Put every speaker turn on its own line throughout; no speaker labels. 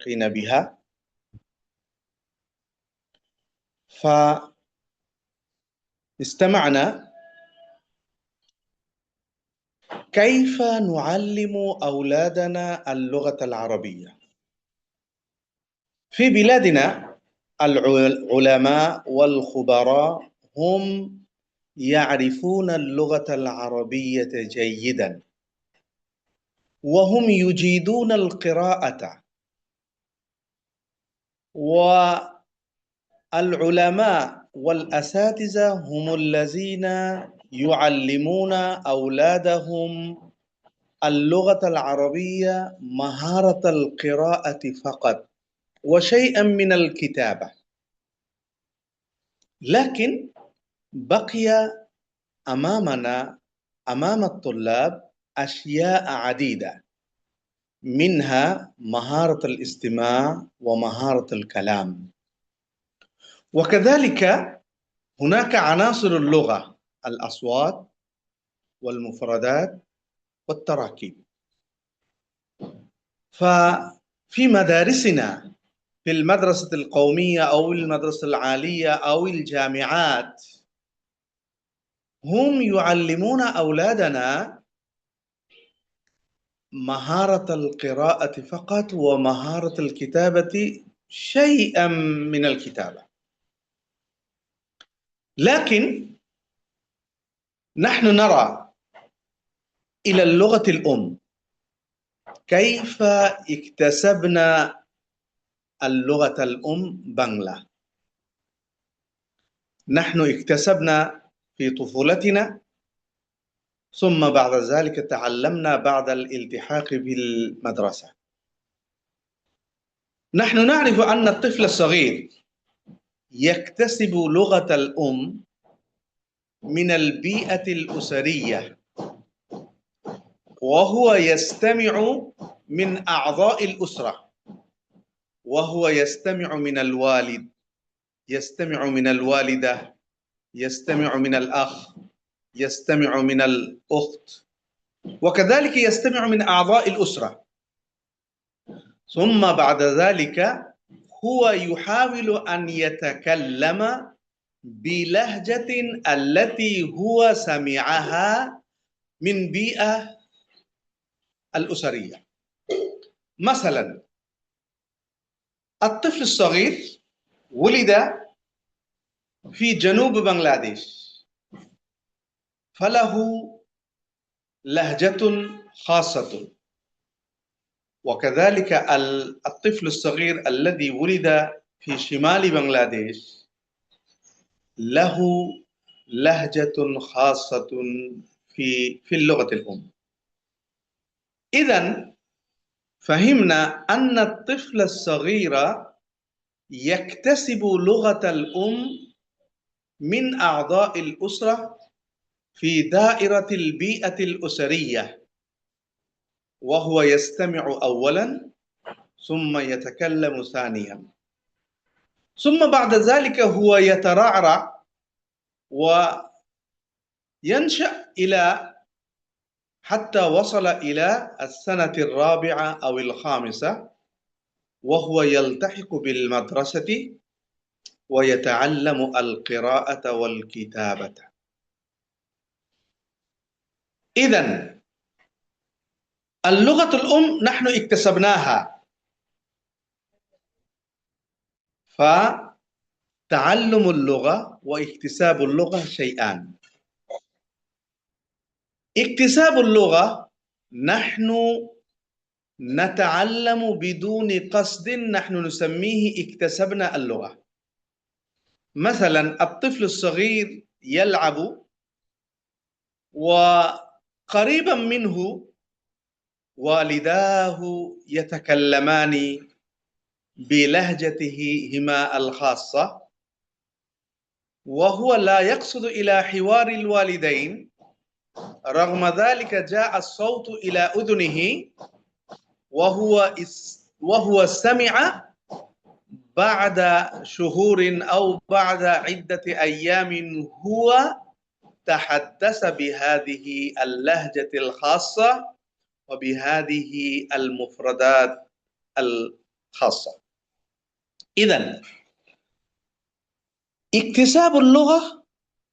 ملتقين بها. فاستمعنا كيف نعلم أولادنا اللغة العربية. في بلادنا العلماء والخبراء هم يعرفون اللغة العربية جيدا، وهم يجيدون القراءة، والعلماء والأساتذة هم الذين يعلمون أولادهم اللغة العربية مهارة القراءة فقط وشيئا من الكتابة. لكن بقي أمام الطلاب أشياء عديدة، منها مهارة الاستماع ومهارة الكلام، وكذلك هناك عناصر اللغة: الأصوات والمفردات والتراكيب. ففي مدارسنا، في المدرسة القومية أو المدرسة العالية أو الجامعات، هم يعلمون أولادنا مهارة القراءة فقط ومهارة الكتابة شيئا من الكتابة. لكن نحن نرى إلى اللغة الأم كيف اكتسبنا اللغة الأم بانغلا. نحن اكتسبنا في طفولتنا، ثم بعد ذلك تعلمنا بعد الالتحاق بالمدرسة. نحن نعرف أن الطفل الصغير يكتسب لغة الأم من البيئة الأسرية، وهو يستمع من أعضاء الأسرة، وهو يستمع من الوالد، يستمع من الوالدة، يستمع من الأخ، يستمع من الأخت، وكذلك يستمع من أعضاء الأسرة. ثم بعد ذلك هو يحاول أن يتكلم بلهجة التي هو سمعها من بيئة الأسرية. مثلا الطفل الصغير ولد في جنوب بنغلاديش، فله لهجة خاصة، وكذلك الطفل الصغير الذي ولد في شمال بنغلاديش له لهجة خاصة في اللغة الأم. إذن فهمنا أن الطفل الصغير يكتسب لغة الأم من أعضاء الأسرة في دائرة البيئة الأسرية، وهو يستمع أولا ثم يتكلم ثانيا، ثم بعد ذلك هو يترعرع وينشأ حتى وصل إلى السنة الرابعة أو الخامسة، وهو يلتحق بالمدرسة ويتعلم القراءة والكتابة. إذن اللغة الأم نحن اكتسبناها، فتعلم اللغة واكتساب اللغة شيئان. اكتساب اللغة نحن نتعلم بدون قصد، نحن نسميه اكتسبنا اللغة. مثلا الطفل الصغير يلعب وقريبا منه والداه يتكلمان بلهجتهما الخاصة، وهو لا يقصد إلى حوار الوالدين، رغم ذلك جاء الصوت إلى أذنه وهو سمع بعد شهور أو بعد عدة أيام هو تحدث بهذه اللهجة الخاصة وبهذه المفردات خاصة. إذن اكتساب اللغة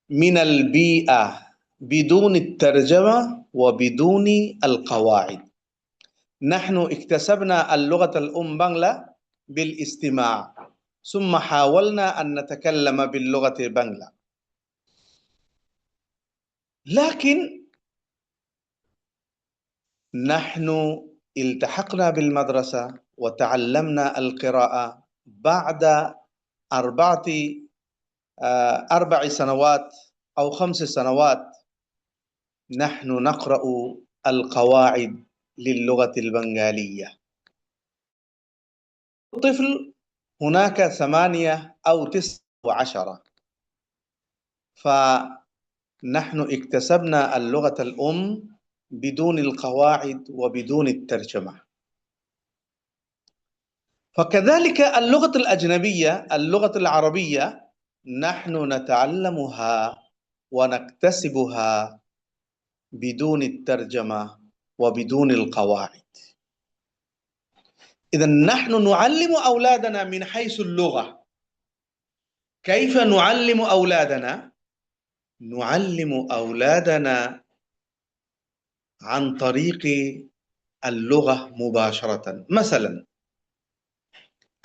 من البيئة بدون الترجمة وبدون القواعد. نحن اكتسبنا اللغة الأم بنغلا بالاستماع، ثم حاولنا أن نتكلم باللغة البنغلا، لكن نحن التحقنا بالمدرسة وتعلمنا القراءة بعد أربع سنوات أو 5 سنوات. نحن نقرأ القواعد للغة البنغالية. الطفل هناك 8 أو 9 و10، فنحن اكتسبنا اللغة الأم بدون القواعد وبدون الترجمة. فكذلك اللغة الأجنبية، اللغة العربية، نحن نتعلمها ونكتسبها بدون الترجمة وبدون القواعد. إذن نحن نعلم أولادنا من حيث اللغة. كيف نعلم أولادنا؟ نعلم أولادنا عن طريق اللغة مباشرة. مثلا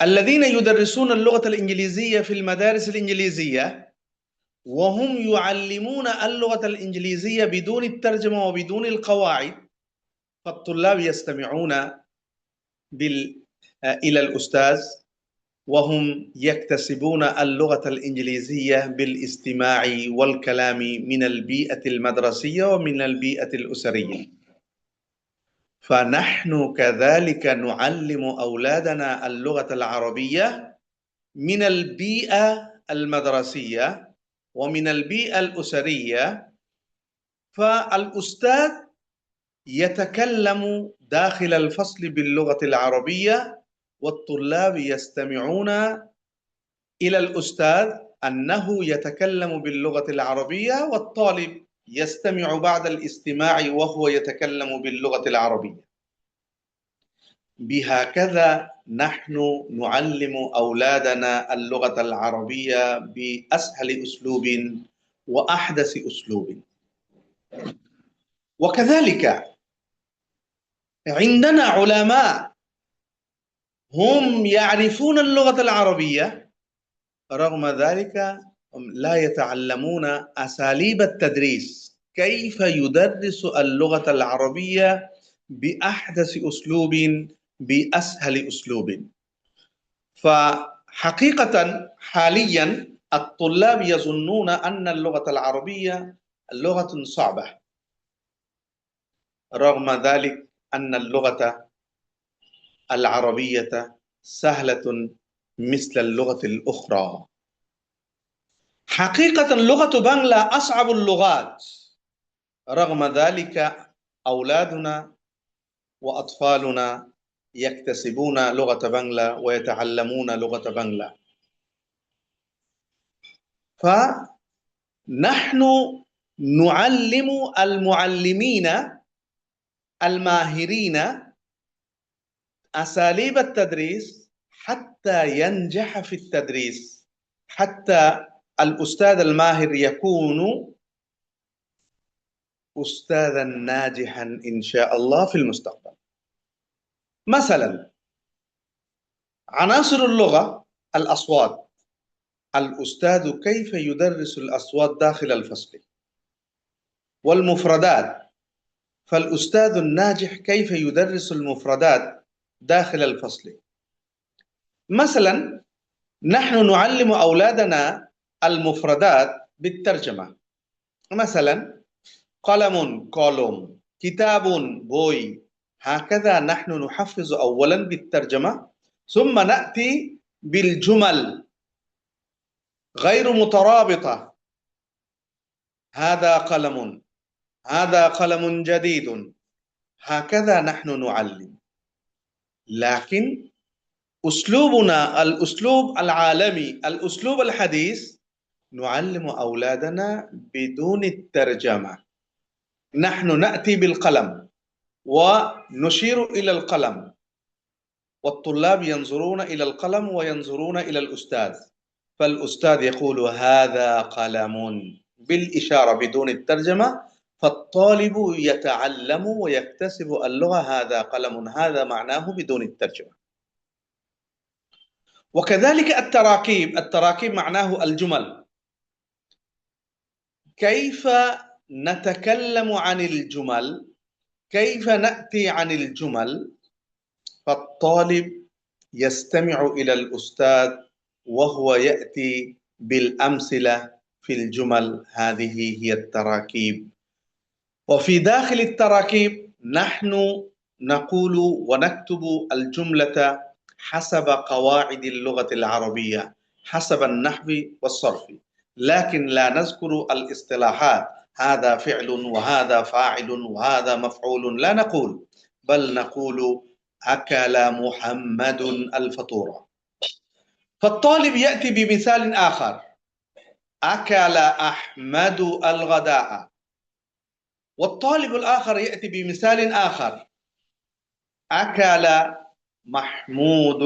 الذين يدرسون اللغة الإنجليزية في المدارس الإنجليزية وهم يعلمون اللغة الإنجليزية بدون الترجمة وبدون القواعد، فالطلاب يستمعون إلى الأستاذ وهم يكتسبون اللغة الإنجليزية بالاستماع والكلام من البيئة المدرسية ومن البيئة الأسرية. فنحن كذلك نعلم أولادنا اللغة العربية من البيئة المدرسية ومن البيئة الأسرية. فالأستاذ يتكلم داخل الفصل باللغة العربية والطلاب يستمعون إلى الأستاذ أنه يتكلم باللغة العربية، والطالب يستمع بعد الاستماع وهو يتكلم باللغة العربية. بهكذا نحن نعلم أولادنا اللغة العربية بأسهل أسلوب وأحدث أسلوب. وكذلك عندنا علماء هم يعرفون اللغة العربية، رغم ذلك هم لا يتعلمون أساليب التدريس، كيف يدرس اللغة العربية بأحدث أسلوب بأسهل أسلوب. فحقيقة حاليا الطلاب يظنون أن اللغة العربية لغة صعبة، رغم ذلك أن اللغة العربية سهلة مثل اللغة الأخرى. حقيقة لغة بنغلا أصعب اللغات، رغم ذلك أولادنا وأطفالنا يكتسبون لغة بنغلا ويتعلمون لغة بنغلا. فنحن نعلم المعلمين الماهرين أساليب التدريس حتى ينجح في التدريس، حتى الأستاذ الماهر يكون أستاذا ناجحا إن شاء الله في المستقبل. مثلا عناصر اللغة، الأصوات، الأستاذ كيف يدرس الأصوات داخل الفصل، والمفردات، فالأستاذ الناجح كيف يدرس المفردات داخل الفصل. مثلا نحن نعلم أولادنا المفردات بالترجمة. مثلا قلم قلم، كتاب بوي، هكذا نحن نحفظ أولا بالترجمة، ثم نأتي بالجمل غير مترابطة. هذا قلم، هذا قلم جديد، هكذا نحن نعلم. لكن أسلوبنا الأسلوب العالمي، الأسلوب الحديث، نعلم أولادنا بدون الترجمة. نحن نأتي بالقلم ونشير إلى القلم والطلاب ينظرون إلى القلم وينظرون إلى الأستاذ، فالأستاذ يقول هذا قلم بالإشارة بدون الترجمة، فالطالب يتعلم ويكتسب اللغة، هذا قلم، هذا معناه بدون الترجمة. وكذلك التراكيب معناه الجمل. كيف نتكلم عن الجمل؟ كيف نأتي عن الجمل؟ فالطالب يستمع إلى الأستاذ وهو يأتي بالأمثلة في الجمل، هذه هي التراكيب. وفي داخل التراكيب نحن نقول ونكتب الجملة حسب قواعد اللغة العربية، حسب النحو والصرف، لكن لا نذكر الاصطلاحات، هذا فعل وهذا فاعل وهذا مفعول، لا نقول، بل نقول أكل محمد الفطور. فالطالب يأتي بمثال آخر: أكل أحمد الغداء. والطالب الآخر يأتي بمثال آخر: أكل محمود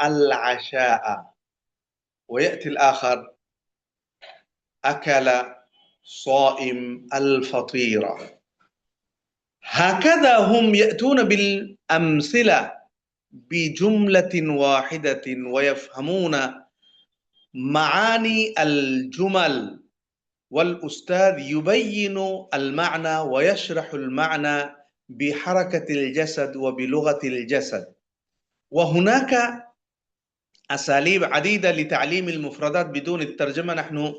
العشاء. ويأتي الآخر: أكل صائم الفطيرة. هكذا هم يأتون بالأمثلة بجملة واحدة ويفهمون معاني الجمل، والأستاذ يبين المعنى ويشرح المعنى بحركة الجسد وبلغة الجسد. وهناك أساليب عديدة لتعليم المفردات بدون الترجمة، نحن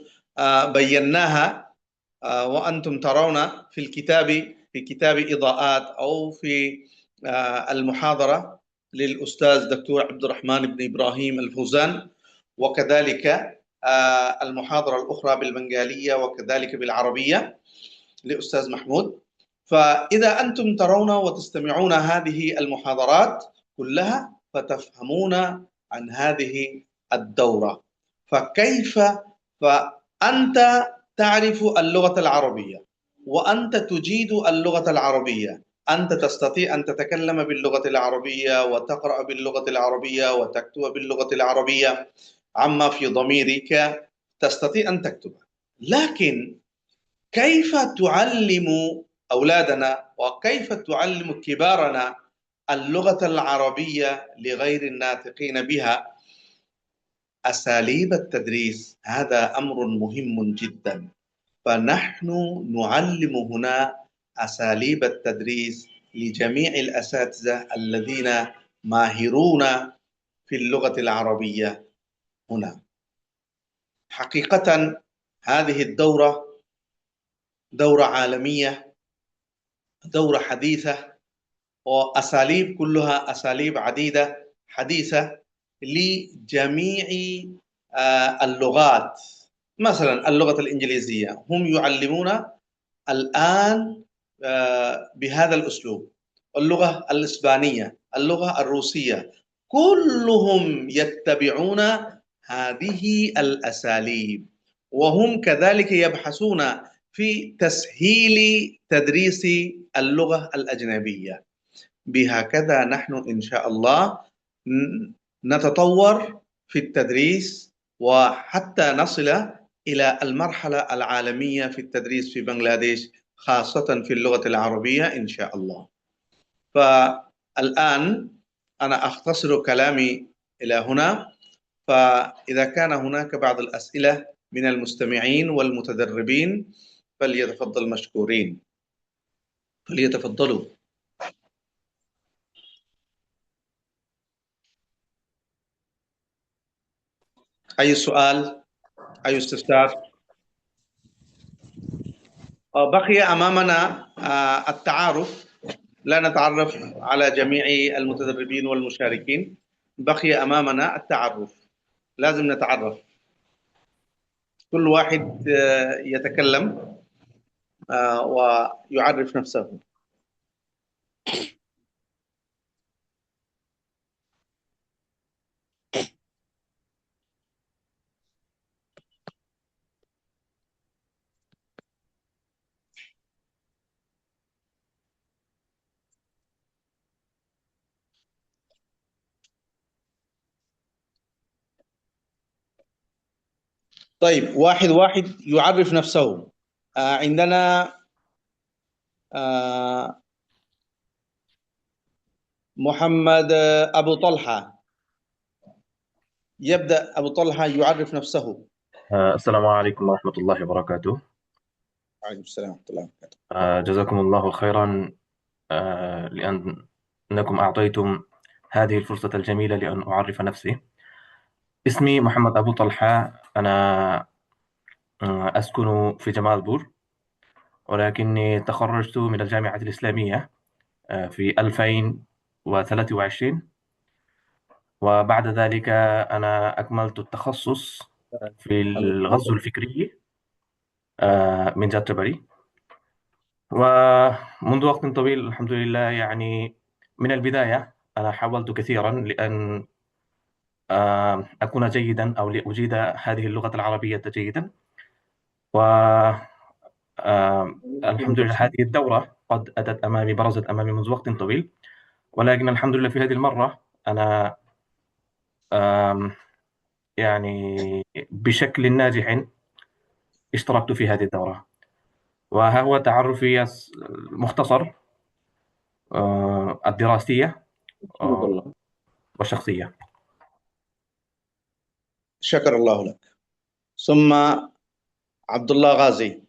بيناها وأنتم ترون في الكتاب، في كتاب إضاءات، أو في المحاضرة للأستاذ دكتور عبد الرحمن بن إبراهيم الفوزان، وكذلك المحاضرة الأخرى بالبنغالية وكذلك بالعربية لأستاذ محمود. فإذا أنتم ترون وتستمعون هذه المحاضرات كلها فتفهمون عن هذه الدورة. فأنت تعرف اللغة العربية وأنت تجيد اللغة العربية، أنت تستطيع أن تتكلم باللغة العربية وتقرأ باللغة العربية وتكتب باللغة العربية، عما في ضميرك تستطيع أن تكتب. لكن كيف تعلم أولادنا وكيف تعلم كبارنا اللغة العربية لغير الناطقين بها؟ أساليب التدريس هذا أمر مهم جدا، فنحن نعلم هنا أساليب التدريس لجميع الأساتذة الذين ماهرون في اللغة العربية هنا. حقيقة هذه الدورة دورة عالمية، دورة حديثة، وأساليب كلها أساليب عديدة حديثة لجميع اللغات. مثلا اللغة الإنجليزية هم يعلمون الآن بهذا الأسلوب، اللغة الإسبانية، اللغة الروسية، كلهم يتبعون هذه الأساليب، وهم كذلك يبحثون في تسهيل تدريس اللغة الأجنبية. بهكذا نحن إن شاء الله نتطور في التدريس وحتى نصل إلى المرحلة العالمية في التدريس في بنغلاديش، خاصة في اللغة العربية إن شاء الله. فالآن أنا أختصر كلامي إلى هنا، فإذا كان هناك بعض الأسئلة من المستمعين والمتدربين فليتفضل مشكورين، فليتفضلوا. أي سؤال؟ أي استفسار؟ بقي أمامنا التعارف، لا نتعرف على جميع المتدربين والمشاركين، بقي أمامنا التعرف، لازم نتعرف، كل واحد يتكلم ويعرف نفسه. طيب واحد واحد يعرف نفسه. عندنا محمد أبو طلحة. يبدأ أبو طلحة يعرف نفسه.
السلام عليكم ورحمة الله وبركاته.
وعليكم السلام ورحمة الله وبركاته.
جزاكم الله خيرا لأنكم أعطيتم هذه الفرصة الجميلة لأن أعرف نفسي. اسمي محمد أبو طلحة. أنا أسكن في جمالبور، ولكني تخرجت من الجامعة الإسلامية في 2023، وبعد ذلك أنا أكملت التخصص في الغزو الفكري من جات جبري. ومنذ وقت طويل الحمد لله، يعني من البداية أنا حاولت كثيرا لأن أكون جيدا أو لأجيد هذه اللغة العربية جيدا. والحمد لله هذه الدورة قد أتت أمامي، برزت أمامي منذ وقت طويل، ولكن الحمد لله في هذه المرة أنا يعني بشكل ناجح اشتركت في هذه الدورة. وها هو تعرفي المختصر الدراسية والشخصية.
شكر الله لك. ثم عبد الله غازي.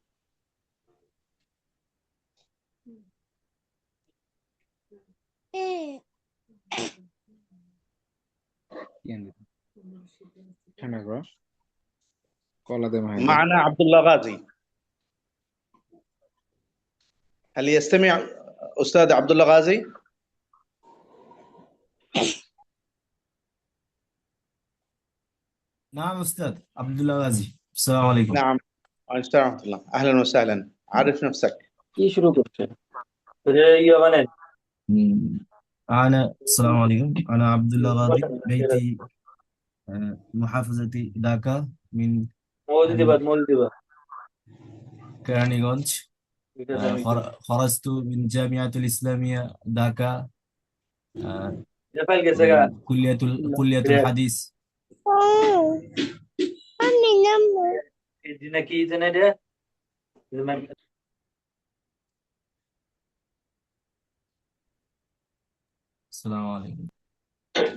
معنا عبد الله غازي. هل يستمع أستاذ عبد الله غازي؟
نعم أستاذ عبد الله غازي، السلام عليكم.
نعم، وعليكم السلام ورحمة الله. أهلا وسهلا، عرف نفسك.
السلام عليكم، أنا عبد الله غازي، بيتي محافظة ঢাকা من كرانيغنج. خرجت من جامعة الإسلامية ঢাকা، كلية الحديث. السلام عليكم.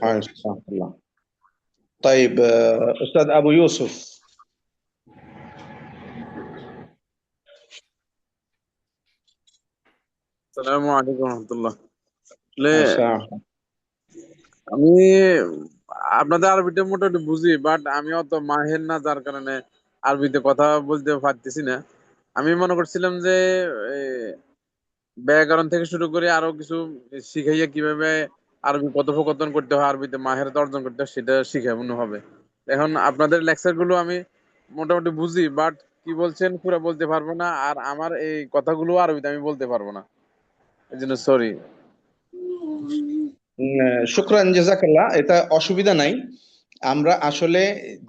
وعليكم السلام ورحمة الله. طيب أستاذ أبو يوسف.
আসসালামু আলাইকুম রহমতুল্লাহ। আমি আপনাদের আরবিটা মোটামুটি বুঝি, বাট আমি অত মাহির না, যার কারণে আরবিতে কথা বলতে পারতেছি না। আমি মনে করছিলাম যে ব্যাকরণ থেকে শুরু করে আরো কিছু শিখাইয়া কিভাবে আরবি কথোপকথন করতে হয়, আরবিতে মাহের অর্জন করতে হয়, সেটা শিখানো হবে। এখন আপনাদের লেকচার গুলো আমি মোটামুটি বুঝি, বাট কি বলছেন পুরো বলতে পারবো না, আর আমার এই কথাগুলো আরবিতে আমি বলতে পারবো না, এই জন্য সরি।
শুকরান, জাযাকাল্লাহ। এটা অসুবিধা নাই। আমরা আসলে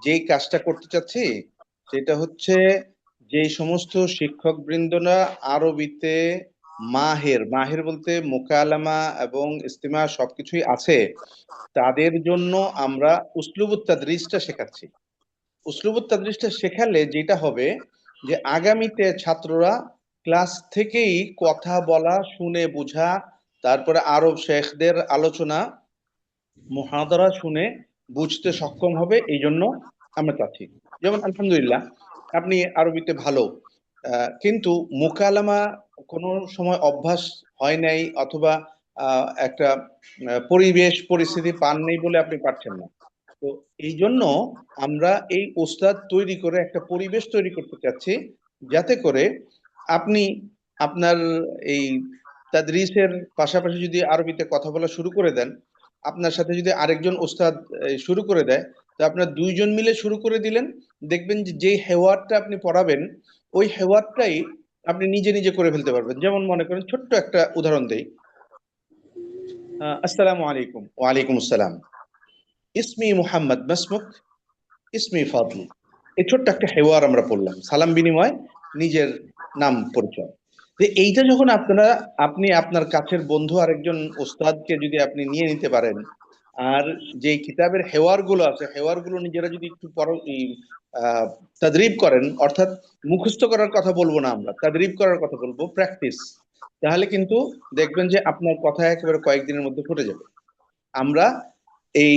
যেই কাজটা করতে চাচ্ছি সেটা হচ্ছে যে সমস্ত শিক্ষক বৃন্দরা আরবিতে মাহের মাহের বলতে মুকালামা এবং ইস্তিমা সবকিছুই আছে, তাদের জন্য আমরা উসলুবুত তাদরিসটা শেখাচ্ছি। উসলুবুত তাদরিসটা শেখালে যেটা হবে যে আগামীতে ছাত্ররা ক্লাস থেকেই কথা বলা, শুনে বোঝা, তারপরে আরব শেখদের আলোচনা, মুহাদারা শুনে বুঝতে সক্ষম হবে। এই জন্য আমরা চাচ্ছি, যেমন আলহামদুলিল্লাহ আপনি আরবিতে ভালো, কিন্তু মুকালামা কোনো সময় অভ্যাস হয় নাই, অথবা একটা পরিবেশ পরিস্থিতি পান নেই বলে আপনি পারছেন না। তো এই জন্য আমরা এই ওস্তাদ তৈরি করে একটা পরিবেশ তৈরি করতে চাচ্ছি, যাতে করে আপনি আপনার এই তাদরিসের পাশাপাশি যদি আরবিতে কথা বলা শুরু করে দেন, আপনার সাথে যদি আরেকজন ওস্তাদ শুরু করে দেয়, তো আপনার দুইজন মিলে শুরু করে দিলেন, দেখবেন যে যেই হেওয়ারটা আপনি পড়াবেন ওই হেওয়ারটাই আপনি নিজে নিজে করে ফেলতে পারবেন। যেমন মনে করেন, ছোট্ট একটা উদাহরণ দেই। আসসালামু আলাইকুম। ওয়ালাইকুম আসসালাম। ইসমি মুহাম্মদ, মাসমুক? ইসমি ফাদল। এই ছোট্ট একটা হেওয়ার আমরা পড়লাম, সালাম বিনিময়, নিজের নাম পরিচয়। এইটা যখন আপনি আপনার কাছের বন্ধু আরেকজন ওস্তাদকে যদি আপনি নিয়ে নিতে পারেন, আর যে কিতাবের হেওয়ারগুলো আছে, হেওয়ারগুলো নিজেরা যদি একটু তাদরিব করেন, অর্থাৎ মুখস্থ করার কথা বলবো না, আমরা তাদরিব করার কথা বলবো, প্র্যাকটিস, তাহলে কিন্তু দেখবেন যে আপনার কথা একেবারে কয়েকদিনের মধ্যে ফুটে যাবে। আমরা এই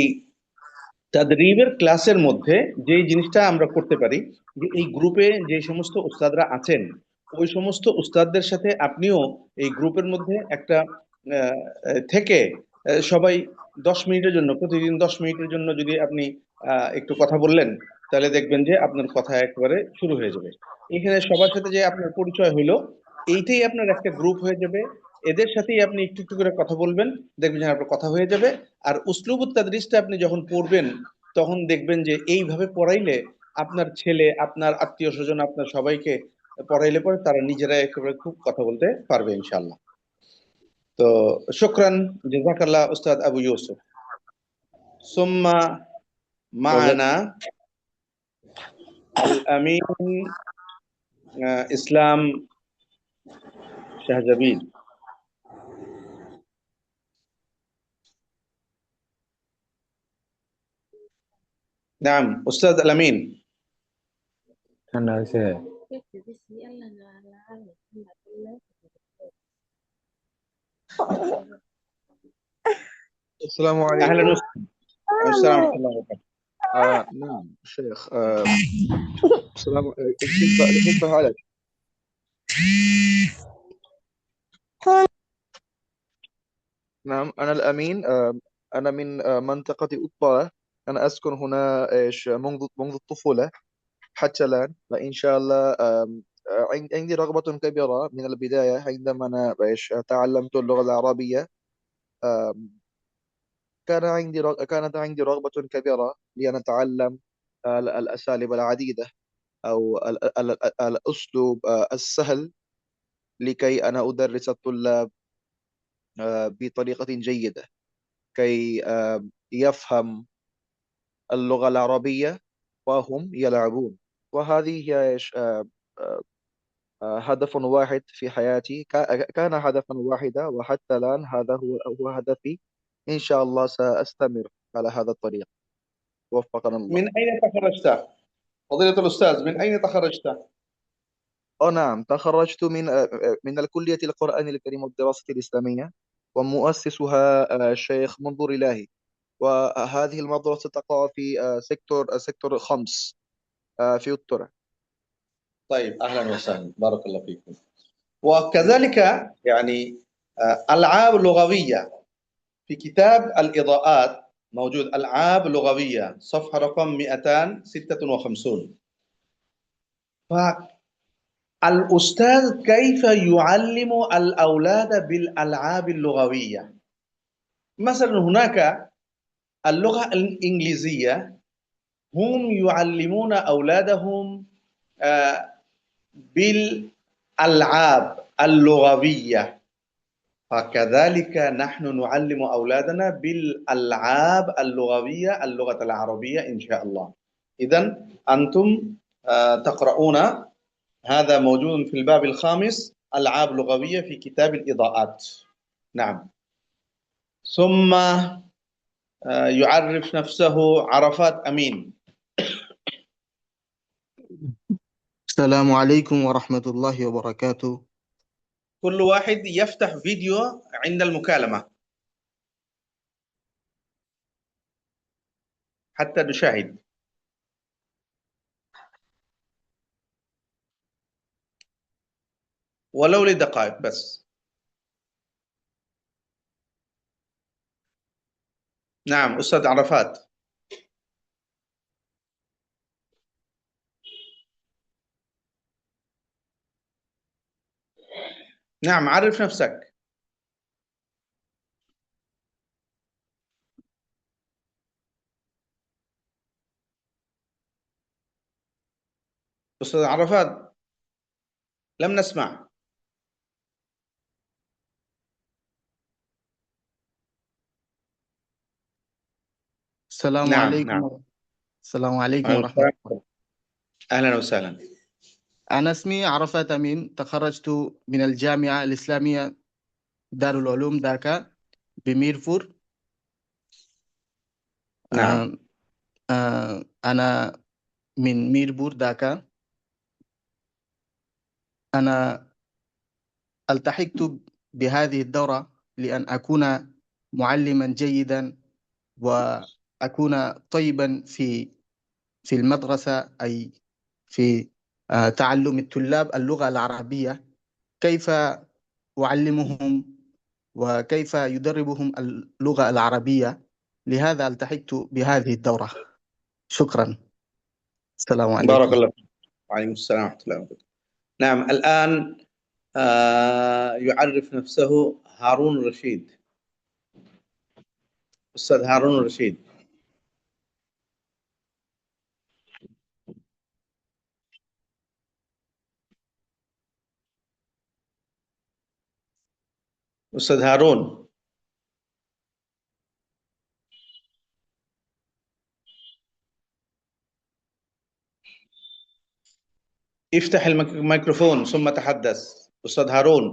তাদরিবের ক্লাসের মধ্যে যে জিনিসটা আমরা করতে পারি, যে এই গ্রুপে যে সমস্ত উস্তাদরা আছেন, ওই সমস্ত উস্তাদদের সাথে আপনিও এই গ্রুপের মধ্যে একটা থেকে সবাই 10 মিনিটের জন্য, প্রতিদিন 10 মিনিটের জন্য যদি আপনি একটু কথা বললেন, তাহলে দেখবেন যে আপনার কথা একেবারে শুরু হয়ে যাবে। এখানে সবার সাথে যে আপনার পরিচয় হইলো, এইটাই আপনার একটা গ্রুপ হয়ে যাবে। এদের সাথেই আপনি একটু একটু করে কথা বলবেন, দেখবেন যে আপনার কথা হয়ে যাবে। আর উসলুবুত তাদরিসটা আপনি যখন পড়বেন, তখন দেখবেন যে এইভাবে পড়াইলে আপনার ছেলে, আপনার আত্মীয় স্বজন, আপনার সবাইকে পড়াইলে পরে তারা নিজেরাই একেবারে খুব কথা বলতে পারবে ইনশাআল্লাহ। তো শুকরান, জাযাকাল্লাহ উস্তাদ আবু ইউসুফ। সুম্মা মা'ানা আল আমিন ইসলাম শাহজাবিল। নাম উস্তাদ আল আমিন।
السلام عليكم.
আহলান ওয়াসাহলাম ওয়া রাহমাতুল্লাহি ওয়া বারাকাতুহু।
نعم شيخ. السلام. كيف حالك؟ نعم أنا الأمين. أنا من منطقة أوبا. أنا أسكن هنا منذ الطفولة حتى الآن، وإن شاء الله عندي رغبة كبيرة من البداية عندما أنا تعلمت اللغة العربية. كانت عندي رغبة كبيرة لأن أتعلم الأساليب العديدة أو الأسلوب السهل لكي أنا أدرس الطلاب بطريقة جيدة، كي يفهم اللغة العربية وهم يلعبون. وهذه هي هدف واحد في حياتي، كان هدفا واحدا، وحتى الآن هذا هو هدفي. إن شاء الله سأستمر على هذا الطريق. وفقنا الله.
من أين تخرجت فضيلة الأستاذ؟ من أين تخرجت؟
نعم تخرجت من الكلية القرآن الكريم والدراسة الإسلامية، ومؤسسها الشيخ منظور إلهي. وهذه المدرسة تقع في سيكتور 5 في الترع.
طيب أهلا وسهلا، بارك الله فيكم. وكذلك يعني ألعاب لغوية في كتاب الإضاءات موجود، ألعاب لغوية صفحة رقم 256. فالأستاذ كيف يعلم الأولاد بالألعاب اللغوية؟ مثلا هناك اللغة الإنجليزية، هم يعلمون أولادهم بالألعاب اللغوية، فكذلك نحن نعلم أولادنا بالألعاب اللغوية اللغة العربية إن شاء الله. إذن أنتم تقرؤون، هذا موجود في الباب الخامس، ألعاب لغوية في كتاب الإضاءات. نعم. ثم يعرف نفسه عرفات أمين.
السلام عليكم ورحمة الله وبركاته.
كل واحد يفتح فيديو عند المكالمة حتى نشاهد. ولو لدقائق بس. نعم أستاذ عرفات. نعم عرف نفسك. أستاذ عرفات لم نسمع.
السلام
نعم
عليكم.
نعم.
السلام عليكم ورحمة الله.
أهلا وسهلا.
أنا اسمي عرفات أمين، تخرجت من الجامعة الإسلامية دار العلوم ذاكا بميرفور.
نعم.
أنا من ميربور داكا. أنا التحقت بهذه الدورة لأن أكون معلما جيدا وأكون طيبا في المدرسة، أي في تعلم الطلاب اللغة العربية، كيف أعلمهم وكيف يدربهم اللغة العربية. لهذا التحقت بهذه الدورة. شكرا. السلام
بارك
عليكم.
الله فيك. وعليكم السلام ورحمة الله وبركاته. نعم، الآن يعرف نفسه هارون رشيد. أستاذ هارون رشيد. أستاذ هارون. افتح الميكروفون ثم تحدث. أستاذ هارون.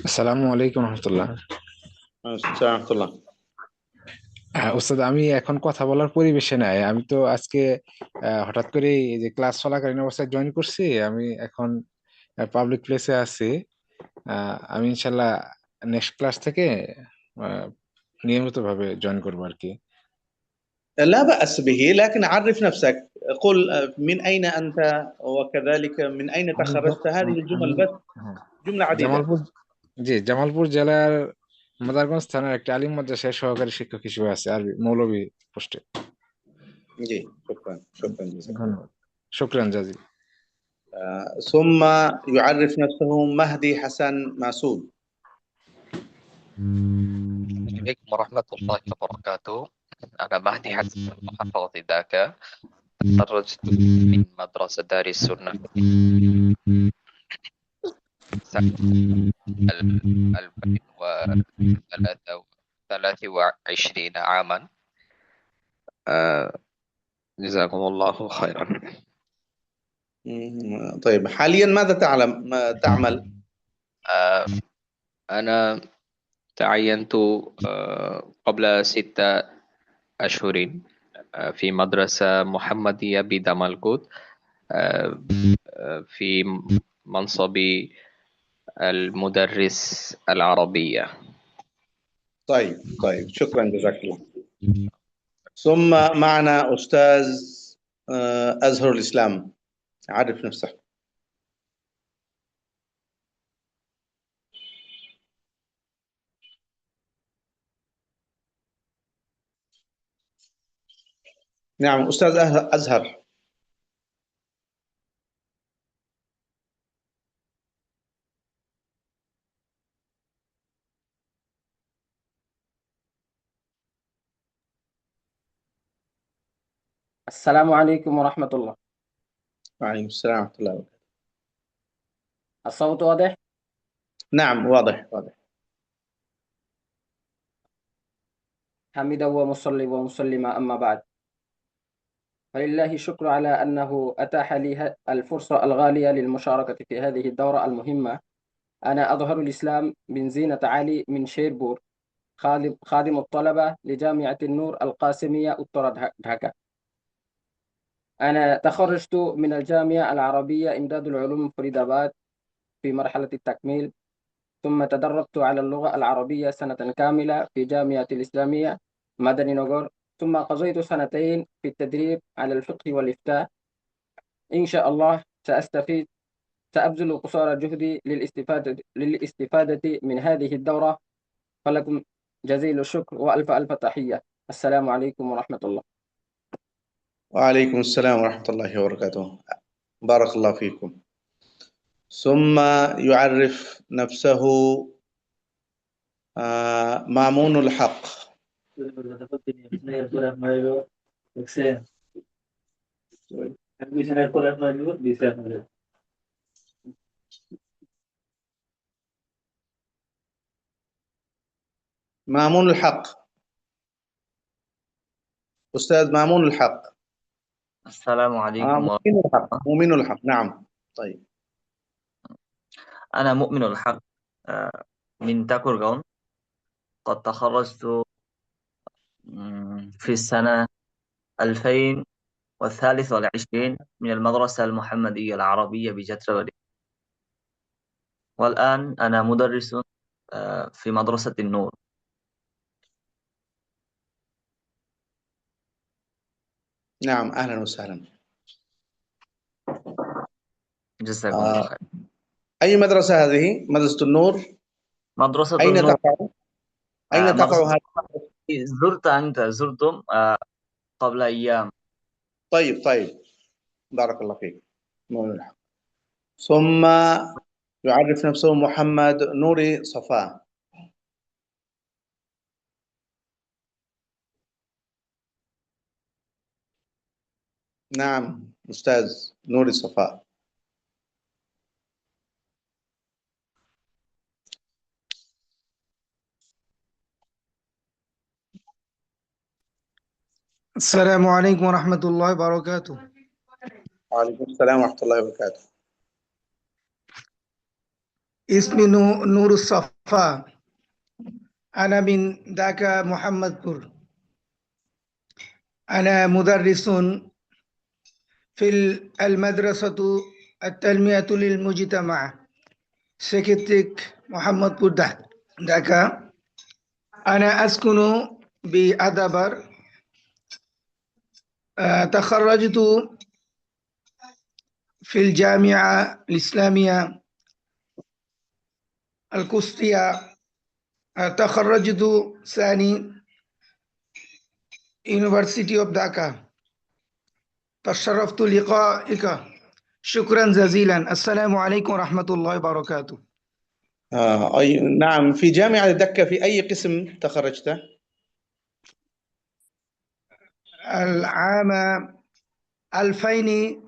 আসসালামু আলাইকুম রহমতুল্লাহ।
السلام ورحمة الله.
ওস্তাদ, আমি এখন কথা বলার পরিবেশে নাই। আমি তো আজকে হঠাৎ করে এই যে ক্লাস চলাকালীন অবস্থায় জয়েন করছি। আমি এখন পাবলিক প্লেসে আছি। আমি ইনশাল্লাহ নেক্সট ক্লাস থেকে নিয়মিত ভাবে জয়েন করবো আর কি।
لا بأس به، لكن عرف نفسك. قل من أين أنت، وكذلك من أين تخرجت. هذه الجمل بس، جملة عديدة.
জামালপুর, জি জামালপুর জেলার মাদারগঞ্জ থানার একটা আলিম মাদ্রাসায় সহকারী শিক্ষক হিসেবে আছে, আরবি মৌলভী পোস্টে।
جي، شكرا شكرا جزاك الله.
ধন্যবাদ, শুকরান জাজিল।
ثم يعرف نفسه مهدي حسن ماسود.
السلام عليكم ورحمة الله وبركاته. أنا مهدي حسن من محافظة داكا. تخرجت من مدرسة دار السنة سنة 2023 عاما. جزاكم الله خيرا.
طيب، حاليا ماذا تعمل؟
أنا تعينت قبل 6 أشهر في مدرسة محمدية بدملكوت في منصب المدرس العربية.
طيب شكرا جزاك الله. ثم معنا أستاذ أزهر الإسلام. عرف نفسك. نعم، أستاذ أزهر.
السلام عليكم ورحمة الله.
وعليكم السلام ورحمة الله وبركاته.
الصوت واضح؟
نعم، واضح.
حمدا ومصلي ومسلما، أما بعد، فلله الشكر على أنه أتاح لي الفرصة الغالية للمشاركة في هذه الدورة المهمة. أنا أظهر الإسلام بن زينة علي من شيربور، خادم الطلبة لجامعة النور القاسمية أترى Dhaka. أنا تخرجت من الجامعة العربية إمداد العلوم فريداباد في مرحلة التكميل، ثم تدربت على اللغة العربية سنة كاملة في جامعة الإسلامية مدني نجار، ثم قضيت 2 سنين في التدريب على الفقه والإفتاء. إن شاء الله سأبذل قصارى جهدي للاستفادة من هذه الدورة. فلكم جزيل الشكر وألف ألف تحية. السلام عليكم ورحمة الله.
وعليكم السلام ورحمة الله وبركاته. بارك الله فيكم. ثم يعرف نفسه مامون الحق. مامون الحق. أستاذ مامون الحق.
السلام عليكم
مؤمن الحق. نعم. طيب،
أنا مؤمن الحق. من تاكورغاون. قد تخرجت في السنة 2023 من المدرسة المحمدية العربية بجتربلي، والآن أنا مدرس في مدرسة النور.
نعم، أهلا وسهلا.
جزاكم الله
آه،
خير.
أي مدرسة هذه؟ مدرسة النور؟
مدرسة
أين
النور.
تقع؟ أين تقع
مدرسة
هذه؟
زرتم قبل أيام.
طيب بارك الله فيك. ثم يعرف نفسه محمد نوري صفاء. نعم أستاذ نوري صفاء.
السلام عليكم ورحمة الله وبركاته.
وعليكم السلام ورحمة الله وبركاته.
اسمي نور الصفا، أنا من ذاكا محمدبور. أنا مدرس في المدرسة التنمية للمجتمع سكتك محمدبور ذاكا. أنا أسكن بأدبر. تخرجت في الجامعة الإسلامية القسطية. تخرجت ثاني University of Dhaka. تشرفت لقائك. شكرا جزيلا. السلام عليكم ورحمة الله وبركاته.
نعم، في جامعة دكة في أي قسم تخرجت؟
العام 2000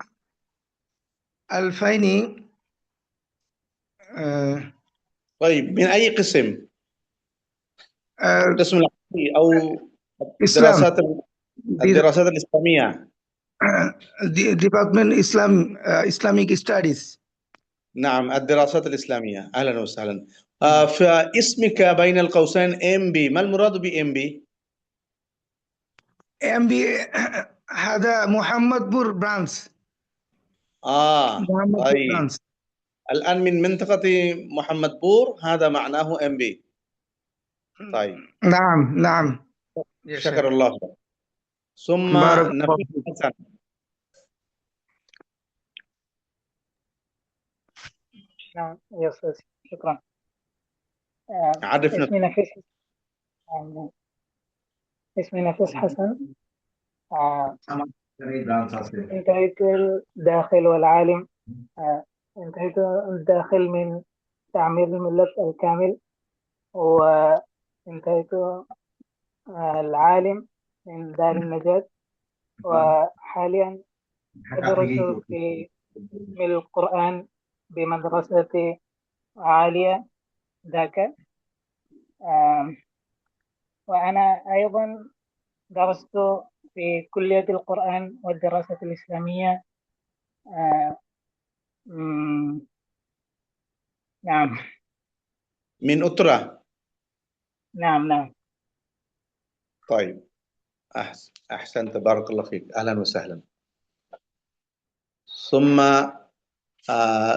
طيب، من أي قسم؟ قسم العربي أو
إسلام.
الدراسات الإسلامية؟
Department Islamic Studies.
نعم، الدراسات الإسلامية. أهلا وسهلا. فاسمك بين القوسين MB، ما المراد ب MB؟
MB هذا محمدبور برانس.
طيب. الآن من منطقة محمدبور، هذا معناه MB. طيب.
نعم.
شكر الله لك. ثم نفيس حسن.
نعم يا أستاذ، شكرا.
عرفنا.
اسمي نفيس حسن. انتهيت الداخل والعالم. انتهيت الداخل من تعمير الملف الكامل، وانتهيت العالم من دار النجاة، وحاليا أدرس في القرآن بمدرسة عالية ذاكا. وأنا أيضا درست في كلية القرآن والدراسة الإسلامية. نعم.
من أترا.
نعم.
طيب، أحسنت، بارك الله فيك. أهلا وسهلا. ثم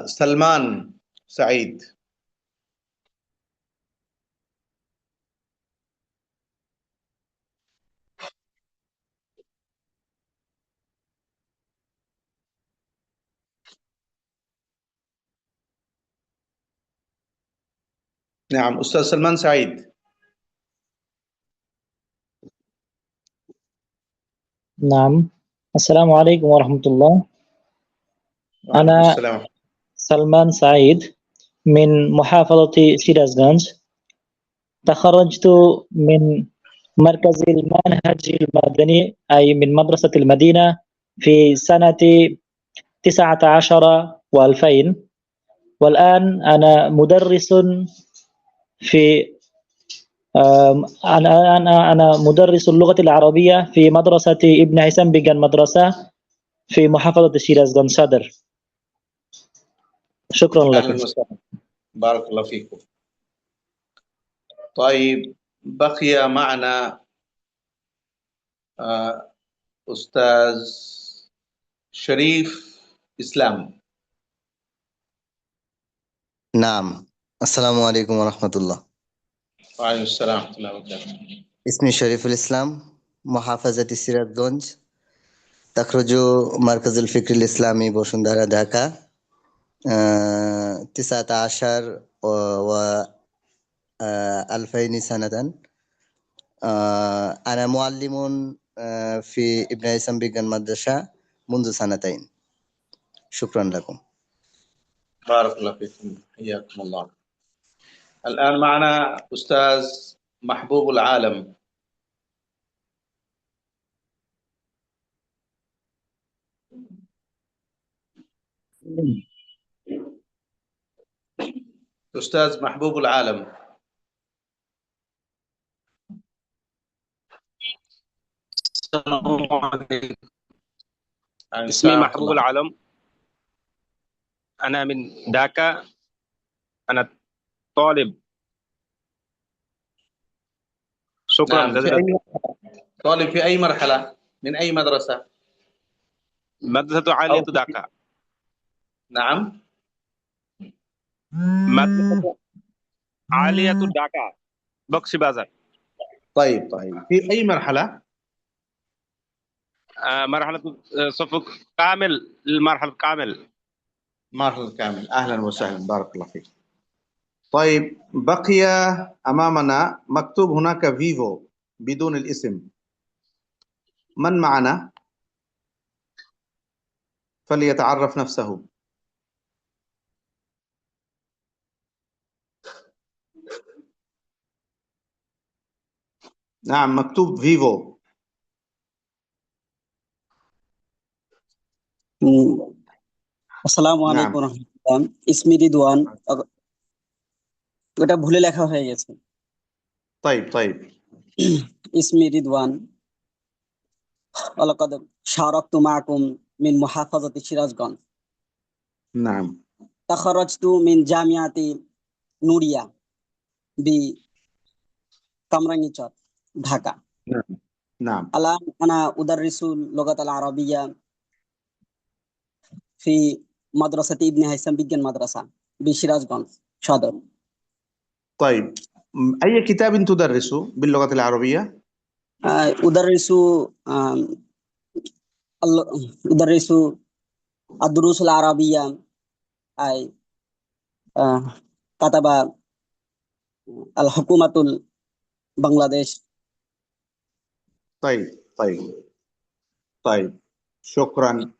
سلمان سعيد. نعم، أستاذ سلمان سعيد.
نعم. السلام عليكم ورحمة الله. أنا سلمان سعيد من محافظة شيرازغنج. تخرجت من مركز المنهج المدني، أي من مدرسة المدينة، في سنة 19 و2000، والآن أنا مدرس في أنا مدرس اللغة العربية في مدرسة ابن هيثم بيغان مدرسة في محافظة شيرازغنج صدر. شكرا لكم.
أهلا وسهلا، بارك الله فيكم. طيب بقي معنا أستاذ شريف إسلام.
نعم. السلام عليكم ورحمة الله.
وعليكم السلام ورحمة الله وبركاته.
اسمي شريف الإسلام، محافظة سيراتগঞ্জ، تخرج مركز الفكر الإسلامي بوشندارا Dhaka 19 و 2000 سنة. أنا معلم في ابن هيثم بيغان مدرسة منذ سنتين. شكرا لكم.
بارك الله فيكم، حياكم الله. الآن معنا أستاذ محبوب العالم. أستاذ محبوب العالم.
السلام عليكم.
عليكم
اسمي
السلام ورحمة
محبوب
الله.
العالم، أنا من Dhaka, أنا طالب. شكرا
نعم، في
جزيلا.
أي طالب في أي مرحلة؟ من أي مدرسة؟
مدرسة عالية Dhaka.
نعم،
مدرسة عالية Dhaka بخشي بازار.
طيب في أي مرحلة؟
مرحلة صف كامل، المرحلة كامل.
مرحلة كامل. أهلا وسهلا، بارك الله فيك. طيب بقي أمامنا مكتوب هناك فيفو بدون الاسم. من معنا؟ فليتعرف نفسه. نعم، مكتوب فيفو.
আসসালামু আলাইকুম
نعم.
রহমতুল্লাহ। ইসমি রিদওয়ান। ওটা ভুলে লেখা হয়ে গেছে।
طيب
ইসমি রিদওয়ান ওয়ালাকাদ শারাকতু মাআকুম মিন মুহাফাজাতি সিরাজগঞ্জ।
نعم.
তাখারাজতু মিন জামিয়াতি Nuria B Kamrangirchar Dhaka.
نعم.
الآن أنا أدرس اللغة العربية في مدرسة ابن هيثم بيجن مدرسة بشيراجগঞ্জ صدر.
طيب أي كتاب تدرس باللغة العربية؟
أدرس أدرس الدروس العربية، أي كتب الحكومة بنغلاديش.
طيب شكرا.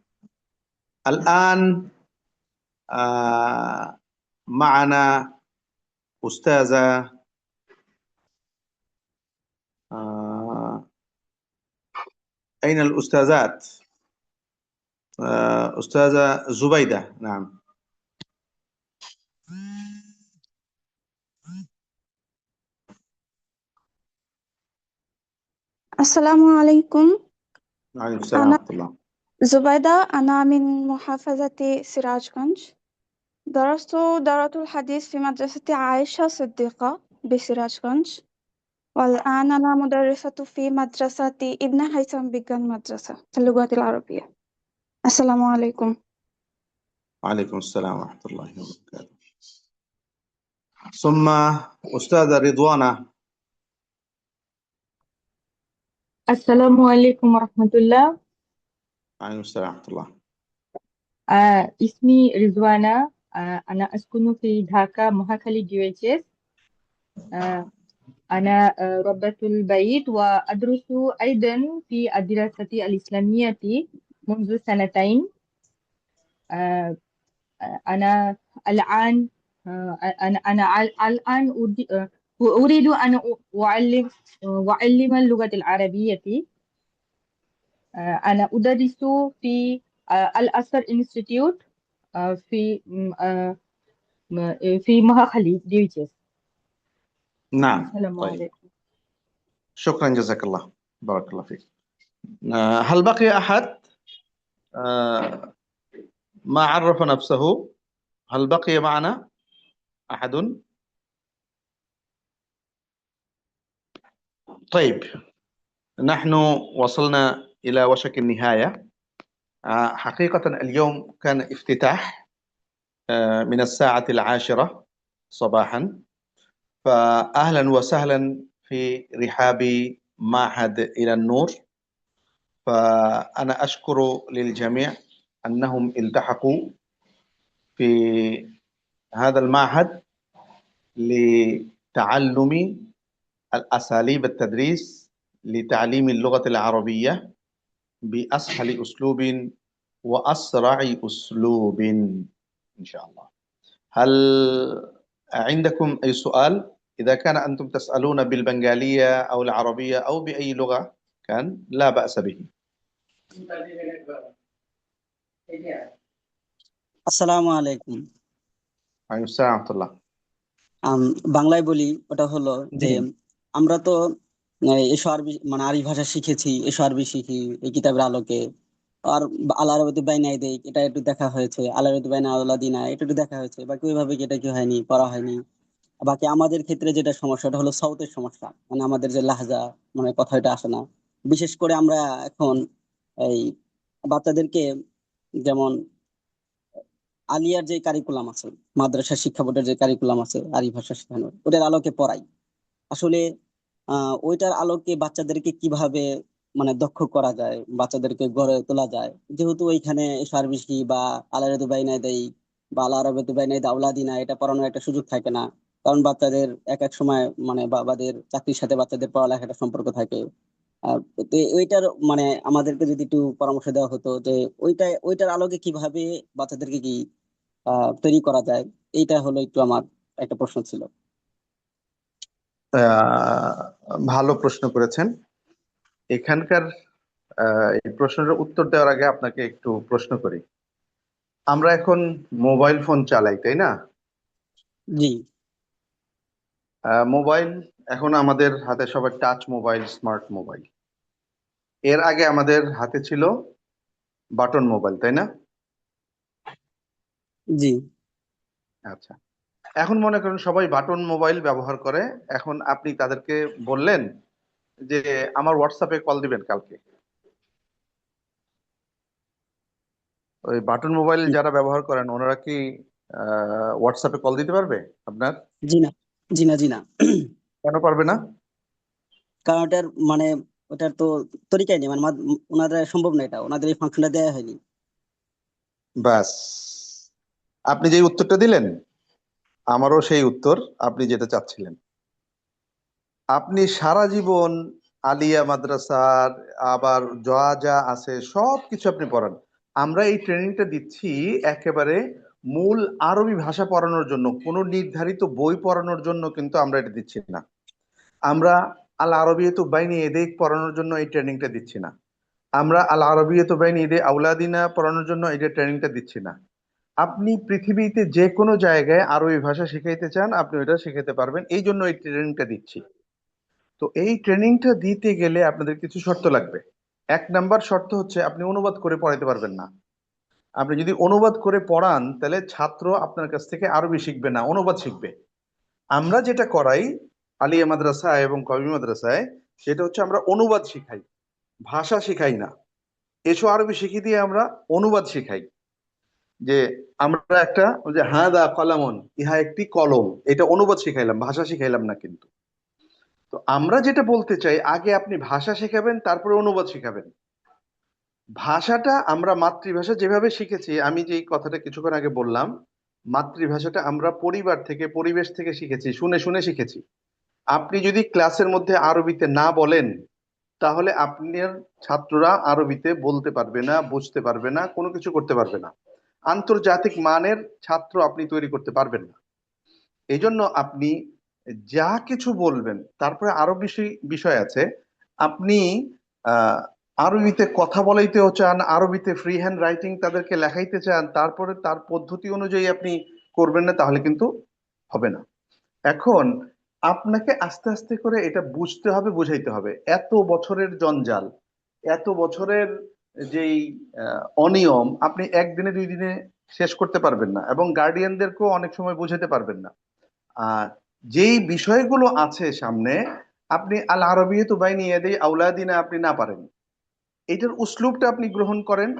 الآن معنا أستاذة أين الأستاذات؟ أستاذة زبيدة. نعم.
السلام عليكم.
وعليكم السلام
أنا
ورحمة الله.
زبيدة، أنا من محافظة سراجগঞ্জ. درست دورة الحديث في مدرسة عائشة صديقة بسراجগঞ্জ، والآن أنا مدرسة في مدرسة ابن هيثم بيغان مدرسة في اللغة العربية. السلام عليكم.
وعليكم السلام ورحمة الله وبركاته. ثم أستاذة رضوانة.
السلام عليكم ورحمة الله.
وعليكم السلام ورحمة الله.
اسمي رضوانة، أنا أسكن في Dhaka مهاخلي DHS. أنا ربة البيت وأدرس أيضا في الدراسة الإسلامية منذ سنتين. أنا الآن الآن أريد أن أعلم اللغة العربية. أنا أدرس في الأزهر انستيتيوت في مهاخلي DHS.
نعم.
السلام
طيب
عليكم.
شكرا، جزاك الله، بارك الله فيك. هل بقي أحد ما عرف نفسه؟ هل بقي معنا أحد؟ طيب نحن وصلنا إلى وشك النهاية. حقيقة اليوم كان افتتاح من الساعة 10 صباحا، فأهلا وسهلا في رحاب معهد إلى النور. فأنا أشكر للجميع أنهم التحقوا في هذا المعهد لتعلم الأساليب التدريس لتعليم اللغة العربية بأسهل أسلوب وأسرع أسلوب إن شاء الله. هل عندكم أي سؤال؟ إذا كان أنتم تسألون بالبنغالية أو العربية أو بأي لغة كان لا بأس به.
আসসালামু আলাইকুম।
ওয়ালাইকুম আসসালাম ওয়া রাহমাতুল্লাহ।
বাংলায় বলি, ওটা হলো যে
জি
আমরা তো এসো আরবি মানে আরবি ভাষা শিখেছি, এসো আরবি শিখি এই কিতাবের আলোকে। আর আল্লাহ রবতি বাইনাই দেই এটা একটু দেখা হয়েছে, আল্লাহ রবতি বাইনা আল্লাহ দিনা এটা একটু দেখা হয়েছে, বাকি ওইভাবে কি এটা কি হয়নি, করা হয়নি। বাকি আমাদের ক্ষেত্রে যেটা সমস্যা ওটা হলো সাউথের সমস্যা, মানে আমাদের যে লাহজা মানে কথা এটা আসে না। বিশেষ করে আমরা এখন এই বাচ্চাদেরকে যেমন আলিয়ার যে কারিকুলাম আছে, মাদ্রাসা শিক্ষা বোর্ডের যে কারিকুলাম আছে আরবি ভাষা শেখানোর, ওটার আলোকে পড়াই। আসলে ওইটার আলোকে বাচ্চাদেরকে কিভাবে মানে দক্ষ করা যায়, বাচ্চাদেরকে গড়ে তোলা যায়, যেহেতু ওইখানে সার্বিসি বা আলারাদু বাইনাই দেই বা আল্লাহ রবতু বাইনাই দাউলাদিনা এটা পড়ানোর একটা সুযোগ থাকে না। কারণ বাচ্চাদের এক এক সময় মানে বাবাদের চাকরির সাথে বাচ্চাদের পড়ালেখাটা সম্পর্ক থাকে। তো ওইটার মানে আমাদেরকে যদি একটু পরামর্শ দেওয়া হতো যে ওইটার আলোকে কিভাবে বাচ্চাদেরকে কি তৈরি করা যায়, এইটা হলো একটু আমার একটা প্রশ্ন ছিল।
ভালো প্রশ্ন করেছেন। এখানকার এই প্রশ্নের উত্তর দেওয়ার আগে আপনাকে একটু প্রশ্ন করি। আমরা এখন মোবাইল ফোন চালাই, তাই না?
জি।
মোবাইল এখন আমাদের হাতে সবার টাচ মোবাইল, স্মার্ট মোবাইল। এর আগে আমাদের হাতে ছিল বাটন মোবাইল, তাই না?
জি।
আচ্ছা, এখন মনে করেন সবাই বাটন মোবাইল ব্যবহার করে। এখন আপনি তাদেরকে বললেন যে আমার হোয়াটসঅ্যাপে কল দিবেন কালকে। ওই বাটন মোবাইল যারা ব্যবহার করেন ওনারা কি হোয়াটসঅ্যাপে কল দিতে পারবে আপনার?
জি না, জি না, জি না।
কেন পারবে না?
কারণ ওটার মানে ওটার তো তরিকাই নেই, মানে ওনাদের সম্ভব না, এটা ওনাদের এই ফাংশনটা দেওয়া হয়নি।
ব্যাস, আপনি যে উত্তরটা দিলেন আমারও সেই উত্তর আপনি যেটা চাচ্ছিলেন। আপনি সারা জীবন আলিয়া মাদ্রাসার আবার যা যা আছে সবকিছু আপনি পড়ান। আমরা এই ট্রেনিংটা দিচ্ছি একেবারে মূল আরবি ভাষা পড়ানোর জন্য, কোনো নির্ধারিত বই পড়ানোর জন্য কিন্তু আমরা এটা দিচ্ছি না। আমরা আল আরবিয়াতু বাইনি ইয়াদাইক পড়ানোর জন্য এই ট্রেনিংটা দিচ্ছি না। আমরা আল আরবিয়াতু বাইনি ইয়াদাই আওলাদিনা পড়ানোর জন্য এই ট্রেনিংটা দিচ্ছি না। আপনি পৃথিবীতে যে কোনো জায়গায় আরবি ভাষা শিখাইতে চান আপনি ওইটা শিখাতে পারবেন, এই জন্য এই ট্রেনিংটা দিচ্ছি। তো এই ট্রেনিংটা দিতে গেলে আপনাদের কিছু শর্ত লাগবে। 1 নাম্বার শর্ত হচ্ছে আপনি অনুবাদ করে পড়াইতে পারবেন না। আপনি যদি অনুবাদ করে পড়ান তাহলে ছাত্র আপনার কাছ থেকে আরবি শিখবে না, অনুবাদ শিখবে। আমরা যেটা করাই আলিয়া মাদ্রাসায় এবং কওমি মাদ্রাসায় সেটা হচ্ছে আমরা অনুবাদ শিখাই, ভাষা শিখাই না। এসো আরবি শিখিয়ে দিয়ে আমরা অনুবাদ শিখাই। যে আমরা একটা যে হাদা কলামন, ইহা একটি কলম, এটা অনুবাদ শিখাইলাম, ভাষা শিখাইলাম না। কিন্তু তো আমরা যেটা বলতে চাই আগে আপনি ভাষা শেখাবেন তারপরে অনুবাদ শিখাবেন। ভাষাটা আমরা মাতৃভাষা যেভাবে শিখেছি, আমি যে কথাটা কিছুক্ষণ আগে বললাম, মাতৃভাষাটা আমরা পরিবার থেকে পরিবেশ থেকে শিখেছি, শুনে শুনে শিখেছি। আপনি যদি ক্লাসের মধ্যে আরবিতে না বলেন তাহলে আপনার ছাত্ররা আরবিতে বলতে পারবে না, বুঝতে পারবে না, কোনো কিছু করতে পারবে না। আন্তর্জাতিক মানের ছাত্র আপনি তৈরি করতে পারবেন না। এই জন্য আপনি যা কিছু বলবেন, তারপরে আরো বিষয় আছে। আপনি আরবিতে কথা বলাইতেও চান, আরবিতে ফ্রি হ্যান্ড রাইটিং তাদেরকে লেখাইতে চান, তারপরে তার পদ্ধতি অনুযায়ী আপনি করবেন না, তাহলে কিন্তু হবে না। এখন আপনাকে আস্তে আস্তে করে এটা বুঝতে হবে, বুঝাইতে হবে। এত বছরের জঞ্জাল, এত বছরের যেই অনিয়ম আপনি একদিনে 2 দিনে শেষ করতে পারবেন না, এবং গার্ডিয়ানদেরকেও অনেক সময় বুঝাতে পারবেন না। আর যেই বিষয়গুলো আছে সামনে, আপনি আল আরবিয়াতু বাইনা ইয়াদাই আওলাদিনা আপনি না পারেন, এটার উসলুবটা আপনি গ্রহণ করেন।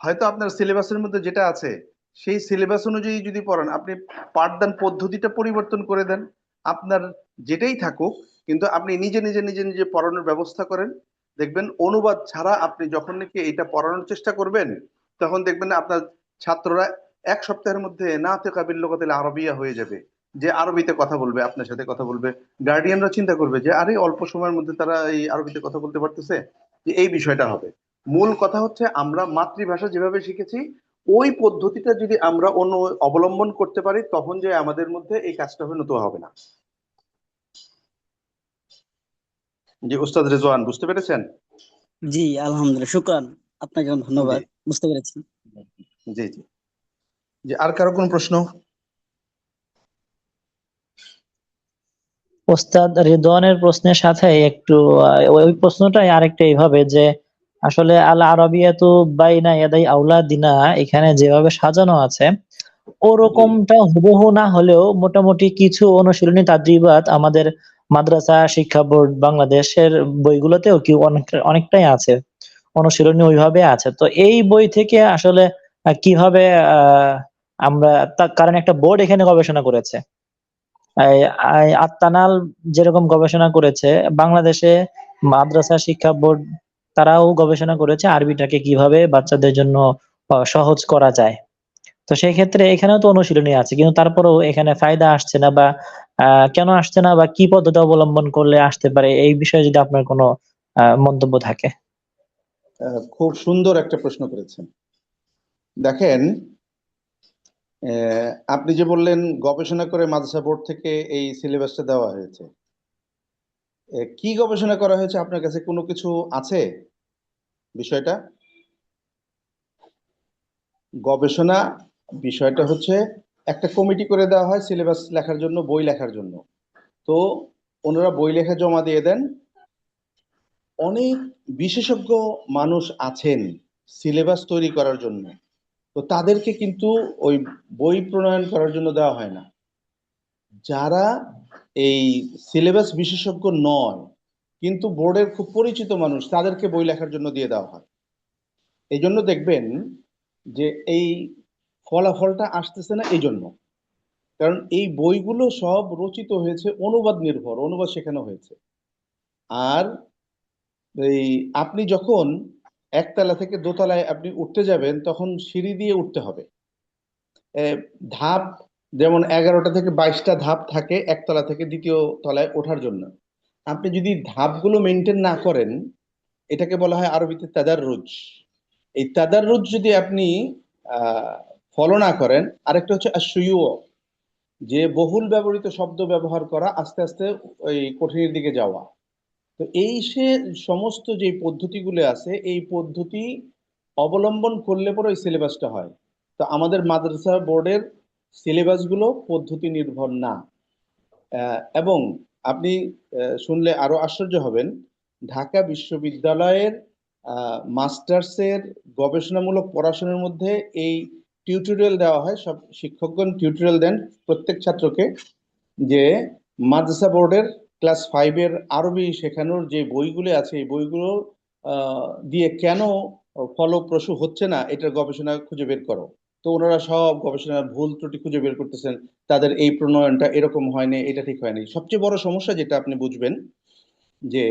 হয়তো আপনার সিলেবাসের মধ্যে যেটা আছে সেই সিলেবাস অনুযায়ী যদি পড়ান, আপনি পাঠদান পদ্ধতিটা পরিবর্তন করে দেন, আপনার যেটাই থাকুক, কিন্তু আপনি নিজে নিজে নিজে নিজে পড়ানোর ব্যবস্থা করেন। দেখবেন অনুবাদ ছাড়া আপনি যখন নাকি এটা পড়ানোর চেষ্টা করবেন, তখন দেখবেন আপনার ছাত্ররা 1 সপ্তাহের মধ্যে নাতিকা বিল লুগাতিল আরবিয়া হয়ে যাবে, যে আরবিতে কথা বলবে, আপনার সাথে কথা বলবে। গার্ডিয়ানরা চিন্তা করবে যে আরে অল্প সময়ের মধ্যে তারা এই আরবিতে কথা বলতে পারতেছে, যে এই বিষয়টা হবে। মূল কথা হচ্ছে আমরা মাতৃভাষা যেভাবে শিখেছি ওই পদ্ধতিটা যদি আমরা অবলম্বন করতে পারি, তখন যে আমাদের মধ্যে এই কাজটা নতুন হবে না। জি উস্তাদ রেজওয়ান, বুঝতে পেরেছেন?
জি আলহামদুলিল্লাহ, শুকরান, আপনাকে ধন্যবাদ, বুঝতে পেরেছি।
জি জি জি। আর কারো কোনো প্রশ্ন?
ওস্তাদ রিদওয়ানের প্রশ্নের সাথে একটু ওই প্রশ্নটাই আরেকটা এইভাবে যে আসলে আল আরাবিয়াতু বাইনা ইয়াদাই আওলাদিনা এখানে যেভাবে সাজানো আছে ওরকমটা হুবহু না হলেও মোটামুটি কিছু অনুশীলনী তাদরিবাত আমাদের মাদ্রাসা শিক্ষা বোর্ড বাংলাদেশের বইগুলোতেও কি অনেকটাই আছে, অনুশীলনী ওইভাবে আছে। তো এই বই থেকে আসলে কিভাবে আমরা কারণ একটা বোর্ড এখানে গবেষণা করেছে, আত্তানাল যেরকম গবেষণা করেছে, বাংলাদেশে মাদ্রাসা শিক্ষা বোর্ড তারাও গবেষণা করেছে আরবিটাকে কিভাবে বাচ্চাদের জন্য সহজ করা যায়। তো সেই ক্ষেত্রে এখানেও তো অনুশীলনী আছে, কিন্তু তারপরেও এখানে ফায়দা আসছে না, বা কেন আসছে না, বা কি পদ্ধতি অবলম্বন করলে আসতে পারে, এই বিষয়ে যদি আপনার কোনো মন্তব্য থাকে।
খুব সুন্দর একটা প্রশ্ন করেছেন। দেখেন, আপনি যে বললেন গবেষণা করে মাদ্রাসা বোর্ড থেকে এই সিলেবাসটা দেওয়া হয়েছে, কি গবেষণা করা হয়েছে আপনার কাছে কোনো কিছু আছে বিষয়টা? গবেষণা বিষয়টা হচ্ছে একটা কমিটি করে দেওয়া হয় সিলেবাস লেখার জন্য, বই লেখার জন্য। তো ওনারা বই লেখা জমা দিয়ে দেন। অনেক বিশেষজ্ঞ মানুষ আছেন সিলেবাস তৈরি করার জন্য, তো তাদেরকে কিন্তু ওই বই প্রণয়ন করার জন্য দেওয়া হয় না। যারা এই সিলেবাস বিশেষজ্ঞ নয় কিন্তু বোর্ডের খুব পরিচিত মানুষ, তাদেরকে বই লেখার জন্য দিয়ে দেওয়া হয়। এই জন্য দেখবেন যে এই ফলাফলটা আসতেছে না, এই জন্য। কারণ এই বইগুলো সব রচিত হয়েছে অনুবাদ নির্ভর, অনুবাদ শেখানো হয়েছে। আর এই আপনি যখন একতলা থেকে দোতলায় আপনি উঠতে যাবেন, তখন সিঁড়ি দিয়ে উঠতে হবে। ধাপ যেমন 11টা থেকে 22টা ধাপ থাকে একতলা থেকে দ্বিতীয় তলায় ওঠার জন্য। আপনি যদি ধাপগুলো মেনটেন না করেন, এটাকে বলা হয় আরবিতে তাদাররুজ। এই তাদাররুজ যদি আপনি ফলো না করেন, আরেকটা হচ্ছে আশয়ু, যে বহুল ব্যবহৃত শব্দ ব্যবহার করা, আস্তে আস্তে ওই কঠিনের দিকে যাওয়া। তো এই সমস্ত যে পদ্ধতিগুলো আছে, এই পদ্ধতি অবলম্বন করলে পরে ওই সিলেবাসটা হয়। তো আমাদের মাদ্রাসা বোর্ডের সিলেবাসগুলো পদ্ধতি নির্ভর না। এবং আপনি শুনলে আরো আশ্চর্য হবেন, ঢাকা বিশ্ববিদ্যালয়ের মাস্টার্সের গবেষণামূলক পড়াশোনার মধ্যে এই টিউটোরিয়াল দেওয়া হয়। সব শিক্ষকগণ টিউটোরিয়াল দেন প্রত্যেক ছাত্রকে, যে মাদ্রাসা বোর্ডের ক্লাস 5-এর আরবি শেখানোর যে বইগুলো আছে, এই বইগুলো দিয়ে কেন ফলপ্রসূ হচ্ছে না, এটার গবেষণা খুঁজে বের করো। তো ওনারা সব গবেষণার ভুল ত্রুটি খুঁজে বের করতেছেন, তাদের এই প্রণয়নটা এরকম হয়নি, এটা ঠিক হয়নি। সবচেয়ে বড় সমস্যা যেটা আপনি বুঝবেন, যে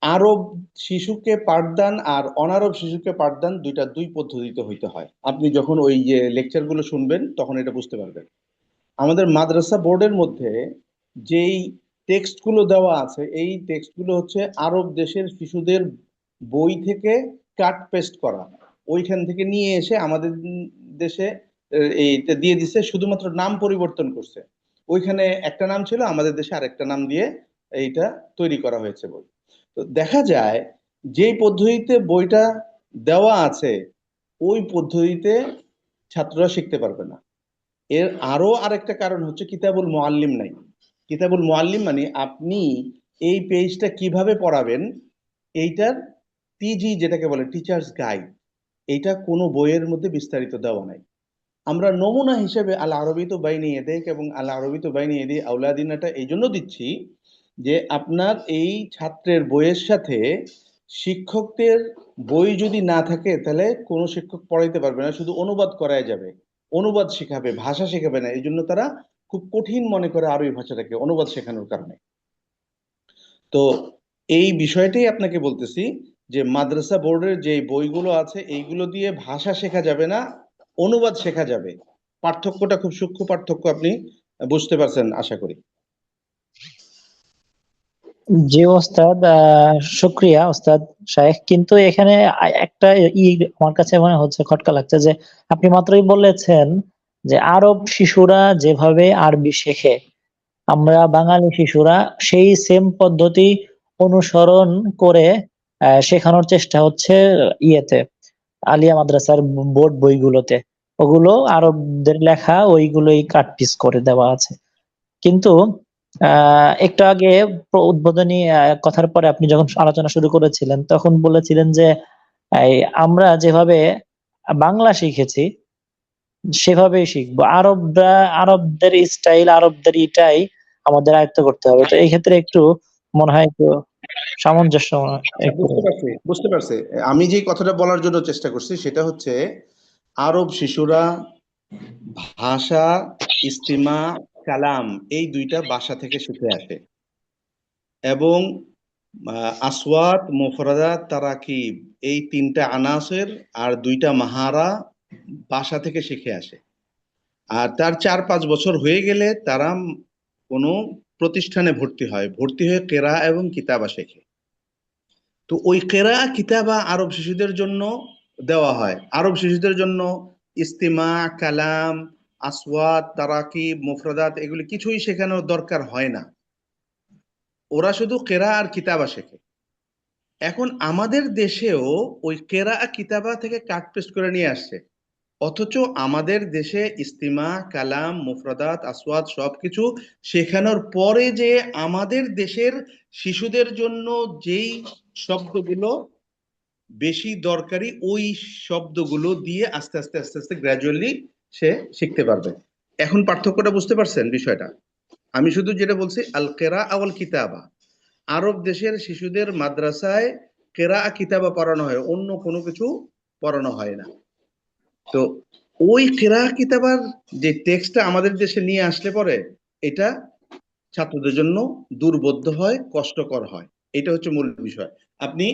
আরব শিশুকে পাঠদান আর অনারব শিশুকে পাঠদান দুই পদ্ধতিতে হইতে হয়। আপনি যখন ওই যে লেকচারগুলো শুনবেন তখন এটা বুঝতে পারবেন। আমাদের মাদ্রাসা বোর্ডের মধ্যে যেই টেক্সটগুলো দেওয়া আছে, এই টেক্সটগুলো হচ্ছে আরব দেশের শিশুদের বই থেকে কাট পেস্ট করা, ওইখান থেকে নিয়ে এসে আমাদের দেশে এইটা দিয়ে দিছে, শুধুমাত্র নাম পরিবর্তন করছে। ওইখানে একটা নাম ছিল, আমাদের দেশে আরেকটা নাম দিয়ে এইটা তৈরি করা হয়েছে বই। তো দেখা যায় যেই পদ্ধতিতে বইটা দেওয়া আছে ওই পদ্ধতিতে ছাত্ররা শিখতে পারবে না। এর আরো আরেকটা কারণ হচ্ছে কিতাবুল মুআল্লিম নাই। কিতাবুল মুআল্লিম মানে আপনি এই পেজটা কিভাবে পড়াবেন, এইটার টিজি যেটাকে বলে টিচার্স গাইড, এইটা কোনো বইয়ের মধ্যে বিস্তারিত দেওয়া নাই। আমরা নমুনা হিসেবে আল আরবিতু বাইনা ইয়াদাইক এবং আল আরবিতু বাইনা ইয়াদি আওলাদিনাটা এই জন্য দিচ্ছি যে আপনার এই ছাত্রের বইয়ের সাথে শিক্ষকদের বই যদি না থাকে তাহলে কোনো শিক্ষক পড়াইতে পারবে না, শুধু অনুবাদ করাই যাবে, অনুবাদ শেখাবে, ভাষা শেখাবে না। এই জন্য তারা খুব কঠিন মনে করে আরবি ভাষাটাকে অনুবাদ শেখানোর কারণে। তো এই বিষয়টাই আপনাকে বলতেছি যে মাদ্রাসা বোর্ডের যে বইগুলো আছে এইগুলো দিয়ে ভাষা শেখা যাবে না, অনুবাদ শেখা যাবে। পার্থক্যটা খুব সূক্ষ্ম পার্থক্য, আপনি বুঝতে পারছেন আশা করি।
জি ওস্তাদ, শুক্রিয়া ওস্তাদ শায়েখ। কিন্তু এখানে একটা আমার কাছে মনে হচ্ছে, খটকা লাগছে যে আপনি মাত্রই বলেছেন যে আরব শিশুরা যেভাবে আরবি শেখে, আমরা বাঙালি শিশুরা সেই সেম পদ্ধতি অনুসরণ করে শেখানোর চেষ্টা হচ্ছে ইয়েতে, আলিয়া মাদ্রাসার বোর্ড বইগুলোতে। ওগুলো আরবদের লেখা, ওইগুলোই কাট পিস করে দেওয়া আছে। কিন্তু একটু আগে উদ্বোধনী কথার পরে আপনি যখন আলোচনা শুরু করেছিলেন তখন বলেছিলেন যে এই আমরা যেভাবে বাংলা শিখেছি সেভাবেই শিখবো, আরবদের স্টাইল, আরবদের এটাই আমাদের আয়ত্ত করতে হবে। তো এই ক্ষেত্রে একটু মনে হয় একটু সামঞ্জস্য একটু।
বুঝতে পারছি। আমি যে কথাটা বলার জন্য চেষ্টা করছি সেটা হচ্ছে আরব শিশুরা ভাষা, ইস্তিমা, কালাম এই দুইটা বাসা থেকে শিখে আসে, এবং আসওয়াত, মুফরাদাত, তারাকিব এই তিনটা আনাসের আর দুইটা মাহারা বাসা থেকে শিখে আসে। আর তার 4-5 বছর হয়ে গেলে তারা কোনো প্রতিষ্ঠানে ভর্তি হয়, ভর্তি হয়ে কেরা এবং কিতাবা শেখে। তো ওই কেরা কিতাবা আরব শিশুদের জন্য দেওয়া হয়। আরব শিশুদের জন্য ইস্তিমা, কালাম, আসওয়াত, তারাকিব, মুফরাদাত এগুলি কিছুই শেখানোর দরকার হয় না, ওরা শুধু কেরা আর কিতাবা শেখে। এখন আমাদের দেশেও ওই কেরা কিতাবা থেকে কাট পেস্ট করে নিয়ে আসছে, অথচ আমাদের দেশে ইস্তিমা, কালাম, মুফরাদাত, আসওয়াত সবকিছু শেখানোর পরে যে আমাদের দেশের শিশুদের জন্য যেই শব্দগুলো বেশি দরকারি ওই শব্দগুলো দিয়ে আস্তে আস্তে আস্তে আস্তে গ্র্যাজুয়ালি সে শিখতে পারবে। এখন পার্থক্যটা বুঝতে পারছেন বিষয়টা? আমি শুধু যেটা বলছি আল কেরা আওয়াল কিতাবা, আরব দেশের শিশুদের মাদ্রাসায় কেরা কিতাবা পড়ানো হয়, অন্য কোনো কিছু পড়ানো হয় না। তো ওই কেরা কিতাবার যে টেক্সটটা আমাদের দেশে নিয়ে আসলে পরে এটা ছাত্রদের জন্য দুর্বোধ্য হয়, কষ্টকর হয়। এটা হচ্ছে মূল বিষয়। আপনি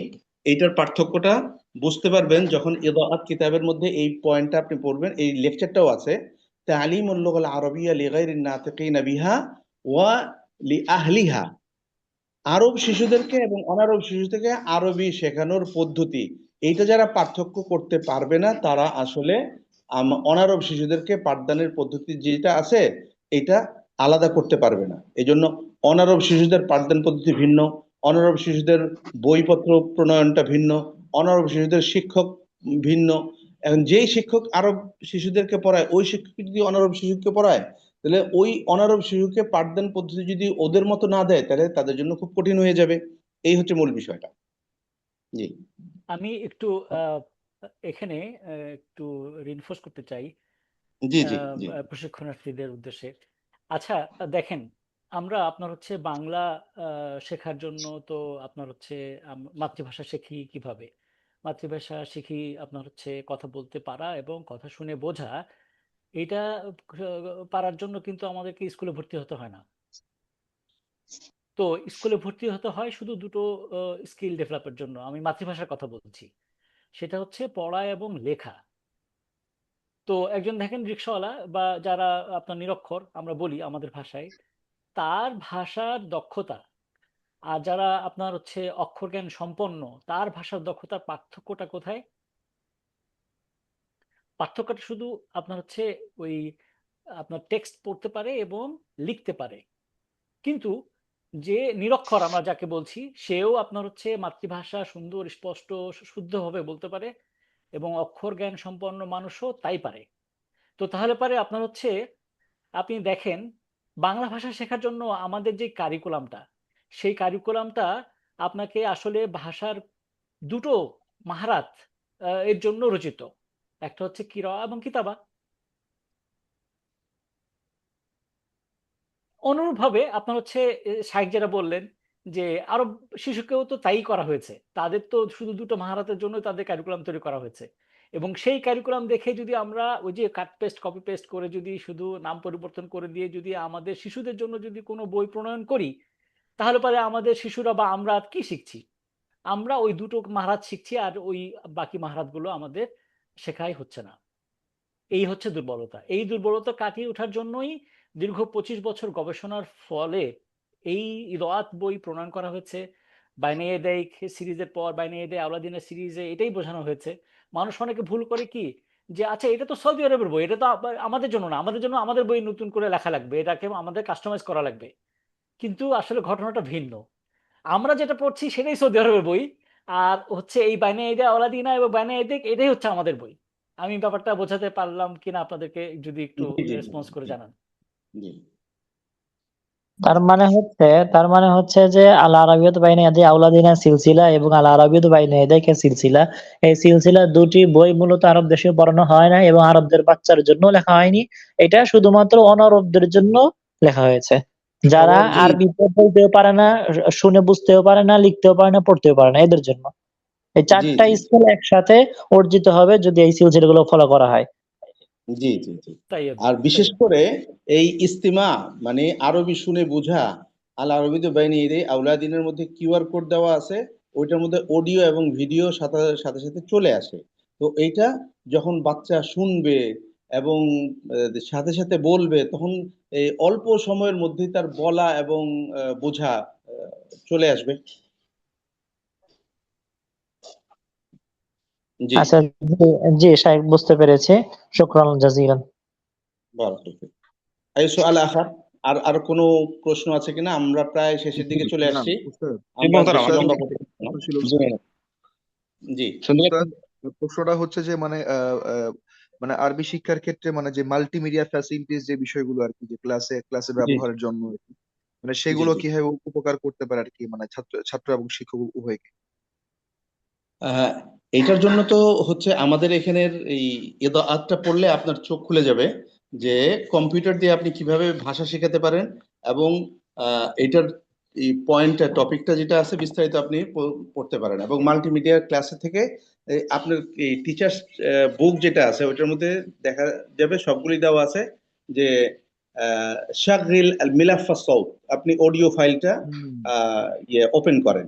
এইটার পার্থক্যটা বুঝতে পারবেন যখন ইদাআত কিতাবের মধ্যে এই পয়েন্টটা আপনি পড়বেন। এই লেকচারটাও আছে, তালিমুল লুগাল আরাবিয়্যা লিগাইরিন নাতিকিনা বিহা ওয়া লিআহলিহা, আরব শিশুদেরকে এবং অনারব শিশুদেরকে আরবি শেখানোর পদ্ধতি। এইটা যারা পার্থক্য করতে পারবে না তারা আসলে অনারব শিশুদেরকে পাঠদানের পদ্ধতি যেটা আছে এটা আলাদা করতে পারবে না। এই জন্য অনারব শিশুদের পাঠদান পদ্ধতি ভিন্ন, অনারব শিশুদের বইপত্র প্রণয়নটা ভিন্ন, অনারব শিশুদের শিক্ষক ভিন্ন। এখন যেই শিক্ষক আরব শিশুদেরকে পড়ায় ওই শিক্ষক যদি অনারব শিশুকে পড়ায় তাহলে ওই অনারব শিশুকে পাঠদান পদ্ধতি যদি ওদের মতো না দেয় তাহলে তাদের জন্য খুব কঠিন হয়ে যাবে। এই হচ্ছে মূল বিষয়টা। জি,
আমি একটু এখানে একটু রিনফোর্স করতে চাই
জি, জি, জি।
প্রশিক্ষণার্থীদের উদ্দেশ্যে। আচ্ছা দেখেন, আমরা আপনার হচ্ছে বাংলা শেখার জন্য তো আপনার হচ্ছে মাতৃভাষা শিখি কিভাবে? মাতৃভাষা শিখি আপনার হচ্ছে কথা বলতে পারা এবং কথা শুনে বোঝা। এটা পারার জন্য কিন্তু আমাদেরকে স্কুলে ভর্তি হতে হয় না। তো স্কুলে ভর্তি হতে হয় শুধু দুটো স্কিল ডেভেলপের জন্য। আমি মাতৃভাষার কথা বলছি, সেটা হচ্ছে পড়া এবং লেখা। তো একজন দেখেন রিক্সাওয়ালা বা যারা আপনার নিরক্ষর আমরা বলি আমাদের ভাষায়, তার ভাষার দক্ষতা আর যারা আপনার হচ্ছে অক্ষর জ্ঞান সম্পন্ন তার ভাষার দক্ষতার পার্থক্যটা কোথায়? পার্থক্যটা শুধু আপনার হচ্ছে ওই আপনার টেক্সট পড়তে পারে এবং লিখতে পারে। কিন্তু যে নিরক্ষর আমরা যাকে বলছি সেও আপনার হচ্ছে মাতৃভাষা সুন্দর স্পষ্ট শুদ্ধভাবে বলতে পারে এবং অক্ষর জ্ঞান সম্পন্ন মানুষও তাই পারে। তো তাহলে পারে আপনার হচ্ছে আপনি দেখেন বাংলা ভাষা শেখার জন্য আমাদের যে কারিকুলামটা, সেই কারিকুলামটা আপনাকে আসলে ভাষার দুটো মাহারাত এর জন্য রচিত। একটা হচ্ছে কিরা এবং কিতাবা। অনুরূপভাবে আপনার হচ্ছে শাইখ যেটা বললেন যে আরব শিশুকেও তো তাই করা হয়েছে। তাদের তো শুধু ২ টো মাহারাতের জন্য তাদের কারিকুলাম তৈরি করা হয়েছে। এবং সেই কারিকুলাম দেখে যদি আমরা ওই যে কাট পেস্ট, কপি পেস্ট করে যদি শুধু নাম পরিবর্তন করে দিয়ে যদি আমাদের শিশুদের জন্য যদি কোনো বই প্রণয়ন করি, তাহলে পরে আমাদের শিশুরা বা আমরা কি শিখছি? আমরা ওই ২ টো মাহারাত শিখছি আর ওই বাকি মাহারাতগুলো আমাদের শেখাই হচ্ছে না। এই হচ্ছে দুর্বলতা। এই দুর্বলতা কাটিয়ে ওঠার জন্যই দীর্ঘ ২৫ বছর গবেষণার ফলে এই ইরাত বই প্রণয়ন করা হয়েছে। বাইনে ইয়াদাইক সিরিজের পর বাইনে ইয়াদাই আওলাদিনের সিরিজে এটাই বোঝানো হয়েছে। মানুষ অনেকে ভুল করে কি যে আচ্ছা এটা তো সৌদি আরবের বই, এটা তো আমাদের জন্য না, আমাদের জন্য আমাদের বই নতুন করে লেখা লাগবে, এটাকে আমাদের কাস্টমাইজ করা লাগবে। কিন্তু আসলে ঘটনাটা ভিন্ন। আমরা যেটা পড়ছি সেটাই সৌদি আরবের বই, আর হচ্ছে এই বাইনে ঈদে আওলাদিনা এবং বাইনে ঈদিক এটাই হচ্ছে আমাদের বই। আমি ব্যাপারটা বোঝাতে পারলাম কিনা আপনাদেরকে যদি একটু
জি জি
রেসপন্স করে জানান।
জি
তার মানে হচ্ছে যে আল আরাবিয়াত বাইনা ইয়াদি আওলাদিনা সিলসিলা এবং আল আরাবিয়াত বাইনা ইয়াদাইকা সিলসিলা, এই সিলসিলা দুটি বই মূলত আরব দেশে পড়ানো হয় না এবং আরবদের বাচ্চার জন্য লেখা হয়নি। এটা শুধুমাত্র অনারবদের জন্য লেখা হয়েছে, যারা
জি
আরবি বলতেও পারে না, শুনে বুঝতেও পারে না, লিখতেও পারে না, পড়তেও পারে না, এদের জন্য। এই
জি
৪টা
জি
স্কিল একসাথে অর্জিত হবে যদি এই সিলসিলাগুলো ফলো করা হয়।
জি জি জি
তাই
আর বিশেষ করে এই ইস্তিমা মানে আরবি শুনে বোঝা, আল আরবিতে বাইনে ঈদে আউলাদিনের মধ্যে কিউআর কোড দেওয়া আছে, ওইটার মধ্যে অডিও এবং ভিডিও সাথে সাথে সাথে চলে আসে। তো এইটা যখন বাচ্চা শুনবে এবং সাথে সাথে বলবে, তখন এই অল্প সময়ের মধ্যেই তার বলা এবং বোঝা চলে আসবে। জি
আচ্ছা, জি শাইখ, বুঝতে পেরেছি। শুকরান জাজিলান।
বারাকাতুহু ফিক। এই সুআল আখার, আর কোনো প্রশ্ন আছে কিনা? আমরা প্রায় শেষের দিকে চলে
নাম
আসছি।
উস্তাদ
আমরা
উস্তাদ
বেশি লম্বা
একটা
করতে চাচ্ছি না।
প্রশ্ন ছিল
জি
উস্তাদ।
জি
উস্তাদ, প্রশ্নটা হচ্ছে যে মানে আরবি শিক্ষার ক্ষেত্রে মানে যে মাল্টিমিডিয়া ফ্যাসিলিটিস যে বিষয়গুলো আর কি, যে ক্লাসে
জি
ব্যবহারের জন্য আর কি, মানে
জি
সেগুলো
জি
কিভাবে উপকার করতে পারে আর কি, মানে ছাত্র এবং শিক্ষক উভয়কে।
আহ, এইটার জন্য তো হচ্ছে আমাদের এখানের এই ইদাআতটা পড়লে আপনার চোখ খুলে যাবে যে কম্পিউটার দিয়ে আপনি কিভাবে ভাষা শেখাতে পারেন, এবং এটার এই পয়েন্টটা টপিকটা যেটা আছে বিস্তারিত আপনি পড়তে পারেন। এবং মাল্টিমিডিয়া ক্লাসে থেকে আপনার এই টিচার্স বুক যেটা আছে ওইটার মধ্যে দেখা যাবে সবগুলি দেওয়া আছে যে শাগরিল আল মিলাফা সৌত, আপনি অডিও ফাইলটা ওপেন করেন,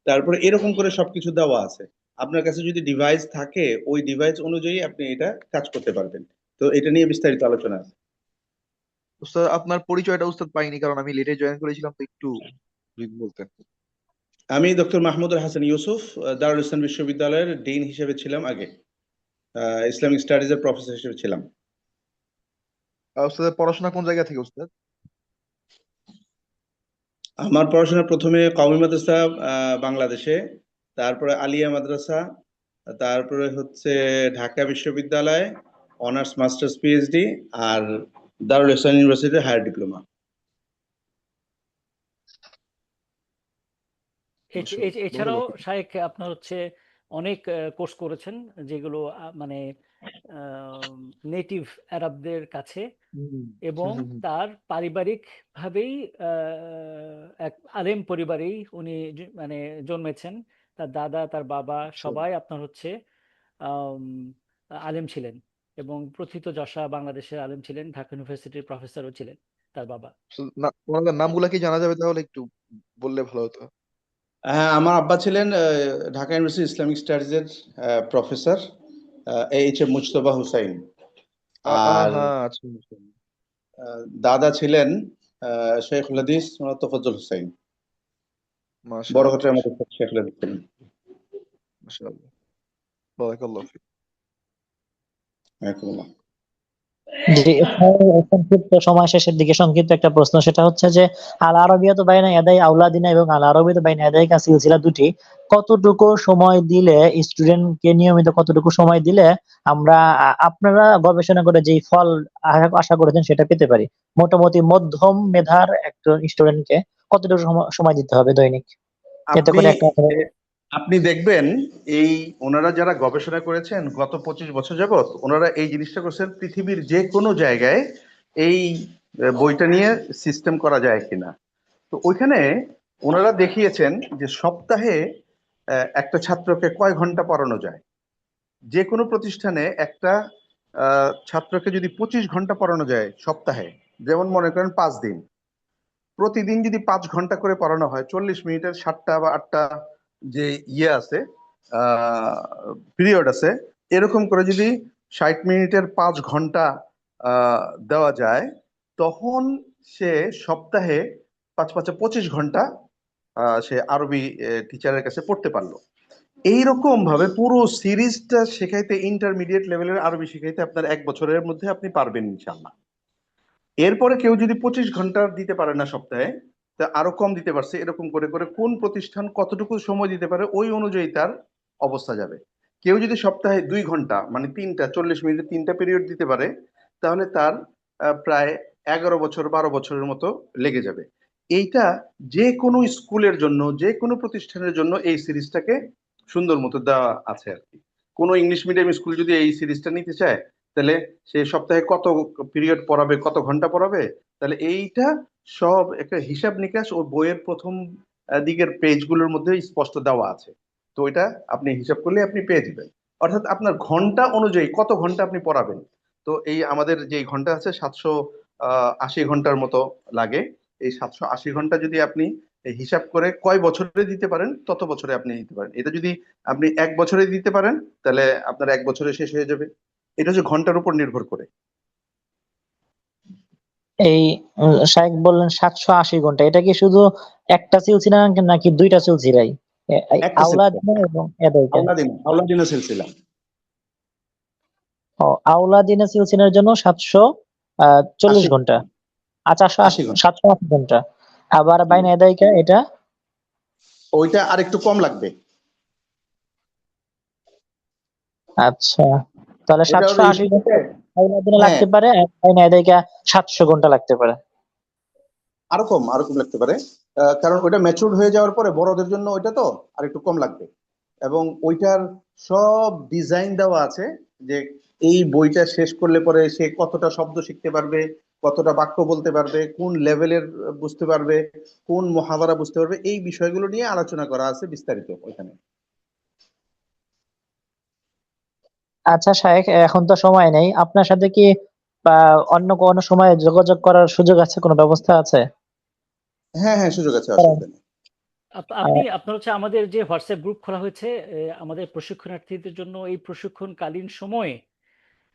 তারপরে এরকম করে সবকিছু দেওয়া আছে। আপনার কাছে যদি ডিভাইস থাকে ওই ডিভাইস অনুযায়ী আপনি এটা কাজ করতে পারবেন। তো এটা নিয়ে বিস্তারিত আলোচনা আছে।
উস্তাদ আপনার পরিচয়টা উস্তাদ পাইনি, কারণ আমি লেটে জয়েন করেছিলাম, তো একটু যদি বলতেন।
আমি ডক্টর মাহমুদুল হাসান ইউসুফ, দারুল ইসলাম বিশ্ববিদ্যালয়ের ডিন হিসেবে ছিলাম আগে, ইসলামিক স্টাডিজের প্রফেসর হিসেবে ছিলাম।
উস্তাদের পড়াশোনা কোন জায়গা থেকে উস্তাদ?
আমার পড়াশোনা প্রথমে কওমি মাদ্রাসা বাংলাদেশে, তারপরে আলিয়া মাদ্রাসা, তারপরে হচ্ছে ঢাকা বিশ্ববিদ্যালয় অনার্স মাস্টার্স পিএইচডি, আর দারুল ইসলাম ইউনিভার্সিটির হায়ার ডিপ্লোমা।
এছাড়াও শাইখ আপনার হচ্ছে অনেক কোর্স করেছেন যেগুলো মানে নেটিভ আরবদের কাছে, এবং তার পারিবারিক ভাবেই এক আলেম পরিবারেই উনি মানে জন্মেছেন। তার দাদা, তার বাবা সবাই আপনার হচ্ছে আলেম ছিলেন, এবং প্রথিতযশা বাংলাদেশের আলেম ছিলেন, ঢাকা ইউনিভার্সিটির প্রফেসরও ছিলেন তার বাবা।
ওনাদের নামগুলা কি জানা যাবে? তাহলে একটু বললে ভালো হতো।
হ্যাঁ, আমার আব্বা ছিলেন ঢাকা ইউনিভার্সিটি ইসলামিক স্টাডিজের প্রফেসর, এইচ.এম. মুজতবা হুসাইন। আর দাদা ছিলেন শেখুল হাদিস তোফাজ্জল হুসাইন, বড়ঘাটের মতো শেখুল হাদিস ছিলেন।
মাশাআল্লাহ, বারাকাল্লাহু ফিক।
জি, সংক্ষিপ্ত সময় শেষের দিকে সংক্ষিপ্ত একটা প্রশ্ন, সেটা হচ্ছে যে আল আরাবিয়াতু বাইনা ইয়াদাই আওলাদিনা এবং আল আরাবিয়াতু বাইনা ইয়াদাইকা সিলসিলা দুটি কতটুকু সময় দিলে, স্টুডেন্টকে নিয়মিত কতটুকু সময় দিলে আমরা আপনারা গবেষণা করে যেই ফল আশা করেছেন সেটা পেতে পারি? মোটামুটি মধ্যম মেধার একটা স্টুডেন্টকে কতটুকু সময় দিতে হবে দৈনিক, এতে করে একটা
আপনি দেখবেন এই ওনারা যারা গবেষণা করেছেন গত 25 বছর যাবত, ওনারা এই জিনিসটা করেছেন পৃথিবীর যে কোনো জায়গায় এই বইটা নিয়ে সিস্টেম করা যায় কিনা। তো ওইখানে ওনারা দেখিয়েছেন যে সপ্তাহে একটা ছাত্রকে কয় ঘন্টা পড়ানো যায়। যে কোনো প্রতিষ্ঠানে একটা ছাত্রকে যদি 25 ঘন্টা পড়ানো যায় সপ্তাহে, যেমন মনে করেন 5 দিন, প্রতিদিন যদি 5 ঘন্টা করে পড়ানো হয়, 40 মিনিটের 7টা বা 8টা যে আছে পিরিয়ড আছে, এরকম করে যদি 60 মিনিটের 5 ঘন্টা দেওয়া যায়, তখন সে সপ্তাহে 5 5 25 ঘন্টা সে আরবি টিচারের কাছে পড়তে পারলো। এইরকম ভাবে পুরো সিরিজটা শেখাইতে, ইন্টারমিডিয়েট লেভেলের আরবি শেখাইতে আপনার 1 বছরের মধ্যে আপনি পারবেন ইনশাল্লাহ। এরপরে কেউ যদি 25 ঘন্টা দিতে পারে না সপ্তাহে, তা আরো কম দিতে পারছে, এরকম করে করে কোন প্রতিষ্ঠান কতটুকু সময় দিতে পারে ওই অনুযায়ী তার অবস্থা যাবে। কেউ যদি সপ্তাহে 2 ঘন্টা মানে 3টা 40 মিনিটে 3টা পিরিয়ড দিতে পারে, তাহলে তার প্রায় 11 বছর 12 বছরের মতো লেগে যাবে। এইটা যে কোনো স্কুলের জন্য, যে কোনো প্রতিষ্ঠানের জন্য এই সিরিজটাকে সুন্দর মতো দেওয়া আছে আর কি। কোনো ইংলিশ মিডিয়াম স্কুল যদি এই সিরিজটা নিতে চায়, তাহলে সে সপ্তাহে কত পিরিয়ড পড়াবে, কত ঘন্টা পড়াবে, তাহলে এইটা সব একটা হিসাব নিকাশ ও বইয়ের প্রথম দিকের পেজগুলোর মধ্যে স্পষ্ট দেওয়া আছে। তো এটা আপনি হিসাব করলে আপনি পেয়ে যাবেন, অর্থাৎ আপনার ঘন্টা অনুযায়ী কত ঘন্টা আপনি পড়াবেন। তো এই আমাদের যে ঘন্টা আছে 780 ঘন্টার মতো লাগে। এই 780 ঘন্টা যদি আপনি হিসাব করে কয় বছরে দিতে পারেন, তত বছরে আপনি দিতে পারেন। এটা যদি আপনি 1 বছরে দিতে পারেন, তাহলে আপনার 1 বছরে শেষ হয়ে যাবে। এটা হচ্ছে ঘন্টার উপর নির্ভর করে।
এই শাইখ বললেন 780 ঘন্টা, এটা কি শুধু একটা সিলসিলা নাকি দুইটা সিলসিলাই?
একটা
আওলাদিনা এবং এদাইকা?
আওলাদিনা সিলসিলা।
আওলাদিনা সিলসিলার জন্য 740 ঘন্টা। আচ্ছা 780 ঘন্টা। আবার বাইনা এদাইকা এটা
ওইটা আরেকটু কম লাগবে।
আচ্ছা, তাহলে 780 ঘন্টা আওলাদিনা লাগতে পারে, আর বাইনা এদাইকা 700 ঘন্টা লাগতে পারে।
আরো কম লাগতে পারে, কারণ ওইটা ম্যাচুরড হয়ে যাওয়ার পরে বড়দের জন্য ওইটা তো আর একটু কম লাগবে। এবং ওইটার সব ডিজাইন দেওয়া আছে যে এই বইটা শেষ করলে পরে সে কতটা শব্দ শিখতে পারবে, কতটা বাক্য বলতে পারবে, কোন লেভেলের বুঝতে পারবে, কোন মুহাওয়ারা বুঝতে পারবে, এই বিষয়গুলো নিয়ে আলোচনা করা আছে বিস্তারিত ওইখানে।
আচ্ছা শাইখ, এখন তো সময় নেই, আপনার সাথে কি অন্য কোনো সময় যোগাযোগ করার সুযোগ আছে, কোনো ব্যবস্থা আছে?
হ্যাঁ, সুযোগ আছে, অসুবিধা নেই।
আপনি আপনার হচ্ছে আমাদের যে হোয়াটসঅ্যাপ গ্রুপ খোলা হয়েছে আমাদের প্রশিক্ষণার্থীদের জন্য, এই প্রশিক্ষণকালীন সময়ে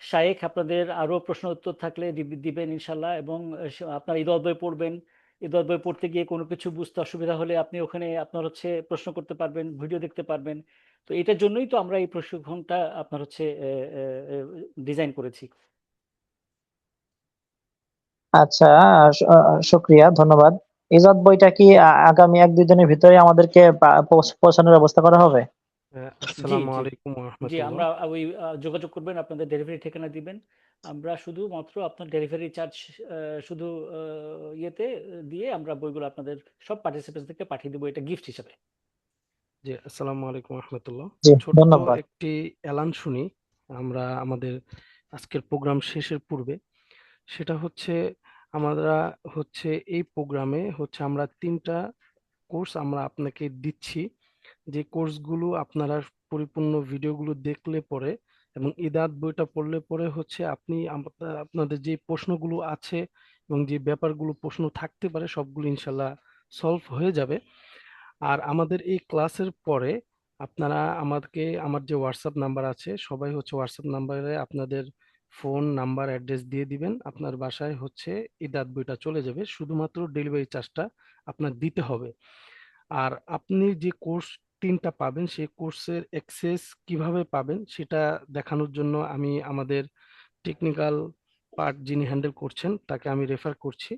শায়েখ আপনাদের আরো প্রশ্ন উত্তর থাকলে দিবেন ইনশাল্লাহ। এবং আপনার ইদত বই পড়বেন, ইদত বই পড়তে গিয়ে কোনো কিছু বুঝতে অসুবিধা হলে আপনি ওখানে আপনার হচ্ছে প্রশ্ন করতে পারবেন, ভিডিও দেখতে পারবেন। তো এটার জন্যই তো আমরা এই প্রশিক্ষণটা আপনার হচ্ছে ডিজাইন করেছি।
আচ্ছা, শুকরিয়া, ধন্যবাদ। ইজাত বইটা কি আগামী 1-2 দিনের ভিতরে আমাদেরকে পৌঁছানোর ব্যবস্থা করা হবে?
আসসালামু আলাইকুম ওয়া
জি,
রাহমাতুল্লাহ।
আমরা ওই যোগাযোগ করবেন, আপনাদের ডেলিভারি ঠিকানা দিবেন, আমরা শুধুমাত্র আপনার ডেলিভারি চার্জ শুধু ইয়েতে দিয়ে আমরা বইগুলো আপনাদের সব পার্টিসিপেন্টদেরকে পাঠিয়ে দেবো, এটা গিফট হিসেবে।
জি, আসসালামু আলাইকুম ওয়া রাহমাতুল্লাহ।
জি,
ছোট্ট
ধন্যবাদ।
একটি এলান শুনি আমরা আমাদের আজকের প্রোগ্রাম শেষের পূর্বে। সেটা হচ্ছে আমরা হচ্ছে এই প্রোগ্রামে হচ্ছে আমরা 3টা কোর্স আমরা আপনাকে দিচ্ছি, যে কোর্সগুলো আপনারা পরিপূর্ণ ভিডিওগুলো দেখলে পরে এবং ইদাত বইটা পড়লে পরে হচ্ছে আপনি আপনাদের যে প্রশ্নগুলো আছে এবং যে ব্যাপারগুলো প্রশ্ন থাকতে পারে সবগুলো ইনশাল্লাহ সলভ হয়ে যাবে। আর আমাদের এই ক্লাসের পরে আপনারা আমাদেরকে, আমার যে হোয়াটসঅ্যাপ নাম্বার আছে, সবাই হচ্ছে হোয়াটসঅ্যাপ নাম্বারে আপনাদের ফোন নাম্বার অ্যাড্রেস দিয়ে দিবেন, আপনার বাসায় হচ্ছে ইদাত বইটা চলে যাবে, শুধুমাত্র ডেলিভারি চার্জটা আপনার দিতে হবে। আর আপনি যে কোর্স 3টা পাবেন সেই কোর্সের অ্যাক্সেস কিভাবে পাবেন সেটা দেখানোর জন্য আমি আমাদের টেকনিক্যাল পার্ট যিনি হ্যান্ডেল করছেন তাকে আমি রেফার করছি।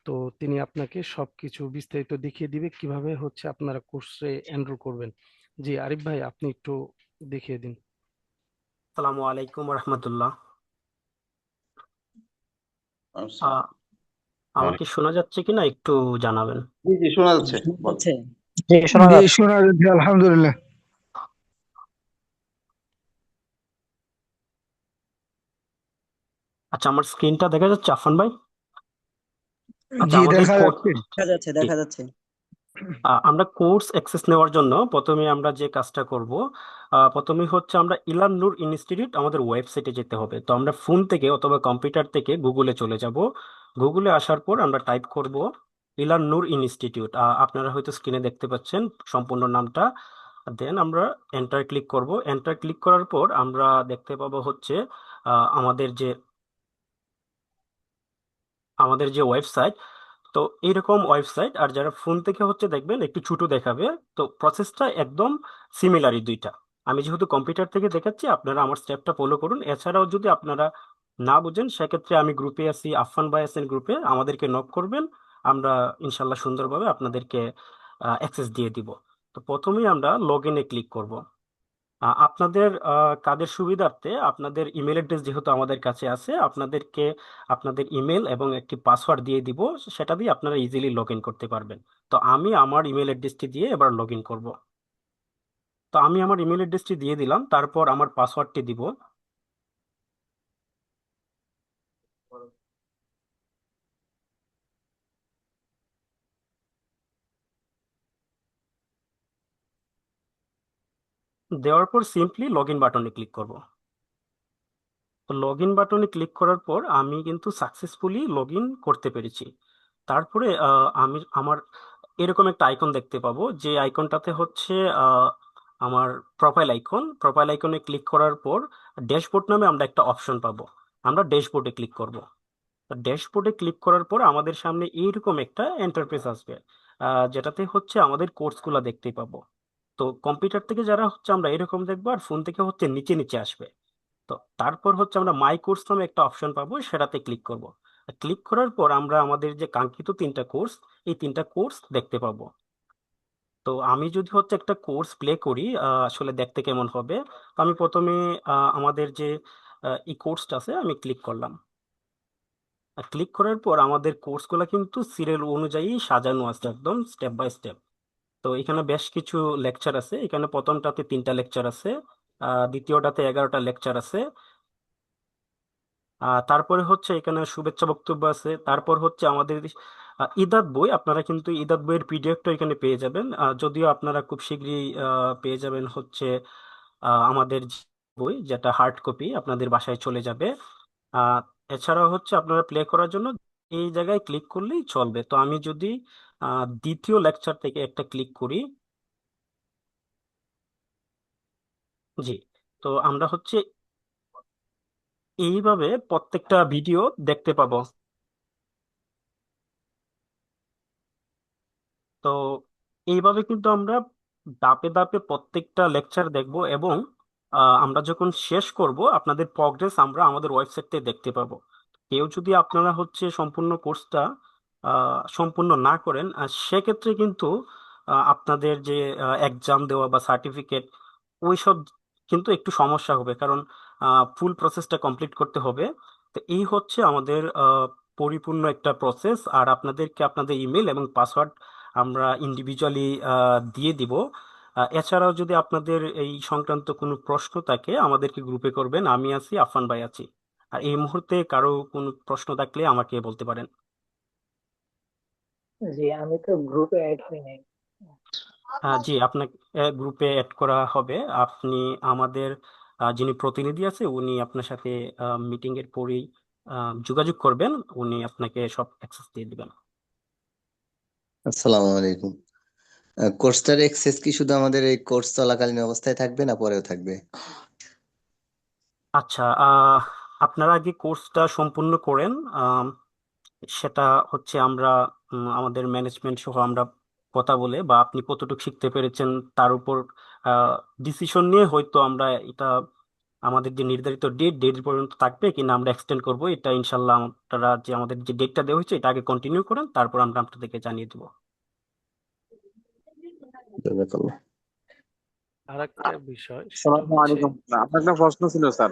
তো তিনি আপনাকে সবকিছু বিস্তারিত দেখিয়ে দিবে কিভাবে হচ্ছে আপনারা কোর্সে এনরোল করবেন। জি আরিফ ভাই, আপনি একটু দেখিয়ে দিন।
আসসালামু আলাইকুম রাহমাতুল্লাহ। আমার কি শোনা যাচ্ছে কিনা একটু জানাবেন।
জি শোনা যাচ্ছে।
জি শোনা
জি,
যাচ্ছে।
শোনা যাচ্ছে, আলহামদুলিল্লাহ।
আচ্ছা, আমার স্ক্রিনটা দেখা যাচ্ছে আফান ভাই? আচ্ছা,
জি
আমাদের
দেখা
কোর্স,
যাচ্ছে।
দেখা যাচ্ছে।
আমরা কোর্স অ্যাক্সেস নেওয়ার জন্য প্রথমে আমরা যে কাজটা করব, প্রথমে হচ্ছে আমরা ইলান নূর ইনস্টিটিউট আমাদের ওয়েবসাইটে যেতে হবে। তো আমরা ফোন থেকে অথবা কম্পিউটার থেকে গুগলে চলে যাব। গুগলে আসার পর আমরা টাইপ করব ইলান নূর ইনস্টিটিউট। আপনারা হয়তো স্ক্রিনে দেখতে পাচ্ছেন সম্পূর্ণ নামটা। দেন আমরা এন্টার ক্লিক করব। এন্টার ক্লিক করার পর আমরা দেখতে পাবো হচ্ছে আমাদের যে ওয়েবসাইট। তো এইরকম ওয়েবসাইট, আর যারা ফোন থেকে হচ্ছে দেখবেন একটু ছোট দেখাবে। তো প্রসেসটা একদম সিমিলারই দুইটা। আমি যেহেতু কম্পিউটার থেকে দেখাচ্ছি, আপনারা আমার স্টেপটা ফলো করুন। এছাড়াও যদি আপনারা না বুঝেন, সেক্ষেত্রে আমি গ্রুপে আছি, আফফান ভাই আছেন গ্রুপে, আমাদেরকে নক করবেন। আমরা ইনশাল্লাহ সুন্দরভাবে আপনাদেরকে অ্যাক্সেস দিয়ে দিব। তো প্রথমেই আমরা লগ ইনে ক্লিক করব। আপনাদের কাজের সুবিধার্থে আপনাদের ইমেল অ্যাড্রেস যেহেতু আমাদের কাছে আছে, আপনাদেরকে আপনাদের ইমেল এবং একটি পাসওয়ার্ড দিয়ে দিব। সেটা দিয়ে আপনারা ইজিলি লগ ইন করতে পারবেন। তো আমি আমার ইমেল অ্যাড্রেসটি দিয়ে এবার লগ ইন করবো। তো আমি আমার ইমেল অ্যাড্রেসটি দিয়ে দিলাম, তারপর আমার পাসওয়ার্ডটি দিব। দেওয়ার পর সিম্পলি লগ ইন বাটনে ক্লিক করব। তো লগ ইন বাটনে ক্লিক করার পর আমি কিন্তু সাকসেসফুলি লগ ইন করতে পেরেছি। তারপরে আমি আমার এরকম একটা আইকন দেখতে পাবো, যে আইকনটাতে হচ্ছে আমার প্রোফাইল আইকনে ক্লিক করার পর ড্যাশবোর্ড নামে আমরা একটা অপশন পাবো। আমরা ড্যাশবোর্ডে ক্লিক করব। ড্যাশবোর্ডে ক্লিক করার পর আমাদের সামনে এইরকম একটা ইন্টারফেস আসবে, যেটাতে হচ্ছে আমাদের কোর্সগুলো দেখতে পাবো। তো কম্পিউটার থেকে যারা হচ্ছে আমরা এরকম দেখবো, আর ফোন থেকে হচ্ছে নিচে নিচে আসবে। তো তারপর হচ্ছে আমরা মাই কোর্স নামে একটা অপশন পাবো, সেটাতে ক্লিক করব। ক্লিক করার পর আমরা আমাদের যে কাঙ্ক্ষিত 3টা কোর্স, এই 3টা কোর্স দেখতে পাবো। তো আমি যদি হচ্ছে একটা কোর্স প্লে করি, আসলে দেখতে কেমন হবে। তো আমি প্রথমে আমাদের যে এই কোর্সটা আছে আমি ক্লিক করলাম। ক্লিক করার পর আমাদের কোর্সগুলো কিন্তু সিরিয়াল অনুযায়ী সাজানো আছে একদম স্টেপ বাই স্টেপ। তো এখানে বেশ কিছু লেকচার আছে। এখানে প্রথমটাতে 3টা লেকচার আছে, দ্বিতীয়টাতে 11টা লেকচার আছে। তারপরে হচ্ছে এখানে শুভেচ্ছা বক্তব্য আছে। তারপর হচ্ছে আমাদের ইদাত বই, আপনারা কিন্তু ইদাত বইয়ের পিডিএফটা এখানে পেয়ে যাবেন। যদিও আপনারা খুব শীঘ্রই পেয়ে যাবেন হচ্ছে আমাদের যে বই, যেটা হার্ড কপি আপনাদের বাসায় চলে যাবে। আহ, এছাড়াও হচ্ছে আপনারা প্লে করার জন্য এই জায়গায় ক্লিক করলেই চলবে। তো আমি যদি দ্বিতীয় লেকচার থেকে একটা ক্লিক করি, জি, তো আমরা হচ্ছে এইভাবে প্রত্যেকটা ভিডিও দেখতে পাবো। তো এইভাবে কিন্তু আমরা ধাপে ধাপে প্রত্যেকটা লেকচার দেখব, এবং আমরা যখন শেষ করব আপনাদের প্রগ্রেস আমরা আমাদের ওয়েবসাইটে দেখতে পাবো। কেউ যদি আপনারা হচ্ছে সম্পূর্ণ কোর্সটা সম্পূর্ণ না করেন, সেক্ষেত্রে কিন্তু আপনাদের যে এক্সাম দেওয়া বা সার্টিফিকেট, ওইসব কিন্তু একটু সমস্যা হবে, কারণ ফুল প্রসেসটা কমপ্লিট করতে হবে। তো এই হচ্ছে আমাদের পরিপূর্ণ একটা প্রসেস। আর আপনাদেরকে আপনাদের ইমেল এবং পাসওয়ার্ড আমরা ইন্ডিভিজুয়ালি দিয়ে দিব। এছাড়াও যদি আপনাদের এই সংক্রান্ত কোনো প্রশ্ন থাকে আমাদেরকে গ্রুপে করবেন, আমি আছি, আফান ভাই আছি। আর এই মুহূর্তে কারো কোনো প্রশ্ন থাকলে আমাকে বলতে পারেন।
জি, আমি তো গ্রুপে অ্যাড হই নাই।
জি, আপনাকে গ্রুপে অ্যাড করা হবে। আপনি আমাদের যিনি প্রতিনিধি আছে উনি আপনার সাথে মিটিং এর পরেই যোগাযোগ করবেন, উনি আপনাকে সব অ্যাক্সেস দিয়ে দিবেন।
আসসালামু আলাইকুম। কোর্সটার এক্সেস কি শুধু আমাদের এই কোর্স চলাকালীন অবস্থায় থাকবে না পরেও থাকবে?
আচ্ছা, আপনারা আগে কোর্সটা সম্পূর্ণ করেন। সেটা হচ্ছে আমরা আমাদের ম্যানেজমেন্ট সহ আমরা কথা বলে, বা আপনি কতটুকু শিখতে পেরেছেন তার উপর ডিসিশন নিয়ে হয়তো আমরা এটা আমাদের যে নির্ধারিত ডেট পর্যন্ত থাকবে কিনা আমরা এক্সটেন্ড করব, এটা ইনশাল্লাহ আপনারা যে আমাদের যে ডেটটা দেওয়া হয়েছে এটা আগে কন্টিনিউ করেন, তারপর আমরা আপনাদেরকে জানিয়ে দেবো।
জাযাকাল্লাহ।
আর একটা বিষয়, সেটা
আসসালামু
হচ্ছে,
আলাইকুম। আপনার একটা প্রশ্ন ছিল স্যার।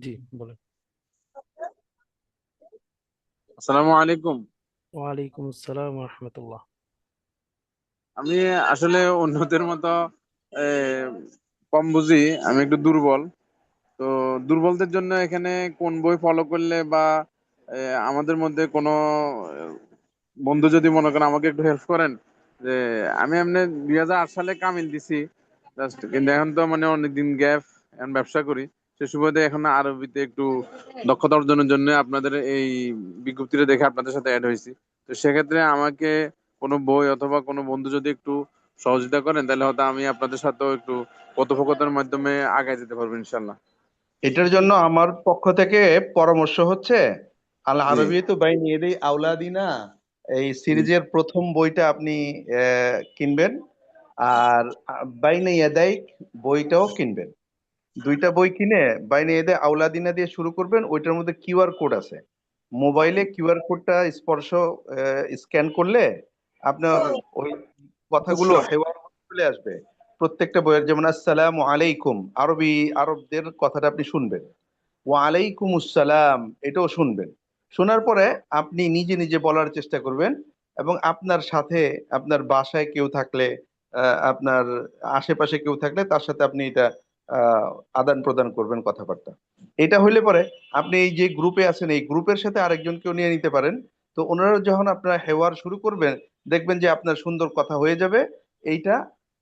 জি বলেন।
আসসালামু আলাইকুম।
ওয়ালাইকুম আসসালাম রহমতুল্লাহ।
আমি আসলে অন্যদের মতো কম বুঝি, আমি একটু দুর্বল। তো দুর্বলদের জন্য এখানে কোন বই ফলো করলে বা আমাদের মধ্যে কোনো বন্ধু যদি মনে করেন আমাকে একটু হেল্প করেন, যে আমি এমনি 2008 সালে কামিল দিছি জাস্ট, কিন্তু এখন তো মানে অনেকদিন গ্যাপ, এখন ব্যবসা করি, সে সুবাদে এখন আরবিতে একটু দক্ষতা অর্জনের জন্য আপনাদের এই বিজ্ঞপ্তিটা দেখে আপনাদের সাথে অ্যাড হয়েছি। তো সেক্ষেত্রে আমাকে কোনো বই অথবা কোনো বন্ধু যদি একটু সহযোগিতা করেন, তাহলে হয়তো আমি আপনাদের সাথেও একটু কথোপকথনের মাধ্যমে আগায় যেতে পারবো ইনশাল্লাহ।
এটার জন্য আমার পক্ষ থেকে পরামর্শ হচ্ছে আল
জি
আরবিয়াতু বাইনা ইয়াদাই আওলাদিনা, এই সিরিজের প্রথম বইটা আপনি কিনবেন, আর বাইনা ইয়াদাইক বইটাও কিনবেন। দুইটা বই কিনে বাইনা ইয়াদাই আওলাদিনা দিয়ে শুরু করবেন। ওইটার মধ্যে কিউআর কোড আছে, মোবাইলে কিউআর কোডটা স্পর্শ স্ক্যান করলে আপনার ওই কথাগুলো হেওয়ার মধ্যে চলে আসবে। প্রত্যেকটা বইয়ের, যেমন আসসালামু আলাইকুম, আরবদের কথাটা আপনি শুনবেন, ওয়ালাইকুম আসসালাম এটাও শুনবেন। শোনার পরে আপনি নিজে নিজে বলার চেষ্টা করবেন, এবং আপনার সাথে আপনার বাসায় কেউ থাকলে, আপনার আশেপাশে কেউ থাকলে তার সাথে আপনি এটা আদান প্রদান করবেন কথাবার্তা। এটা হইলে পরে আপনি এই যে গ্রুপে আছেন এই গ্রুপের সাথে আরেকজনকেও নিয়ে নিতে পারেন। তো ওনারা যখন আপনার হেওয়ার শুরু করবেন, দেখবেন যে আপনার সুন্দর কথা হয়ে যাবে। এইটা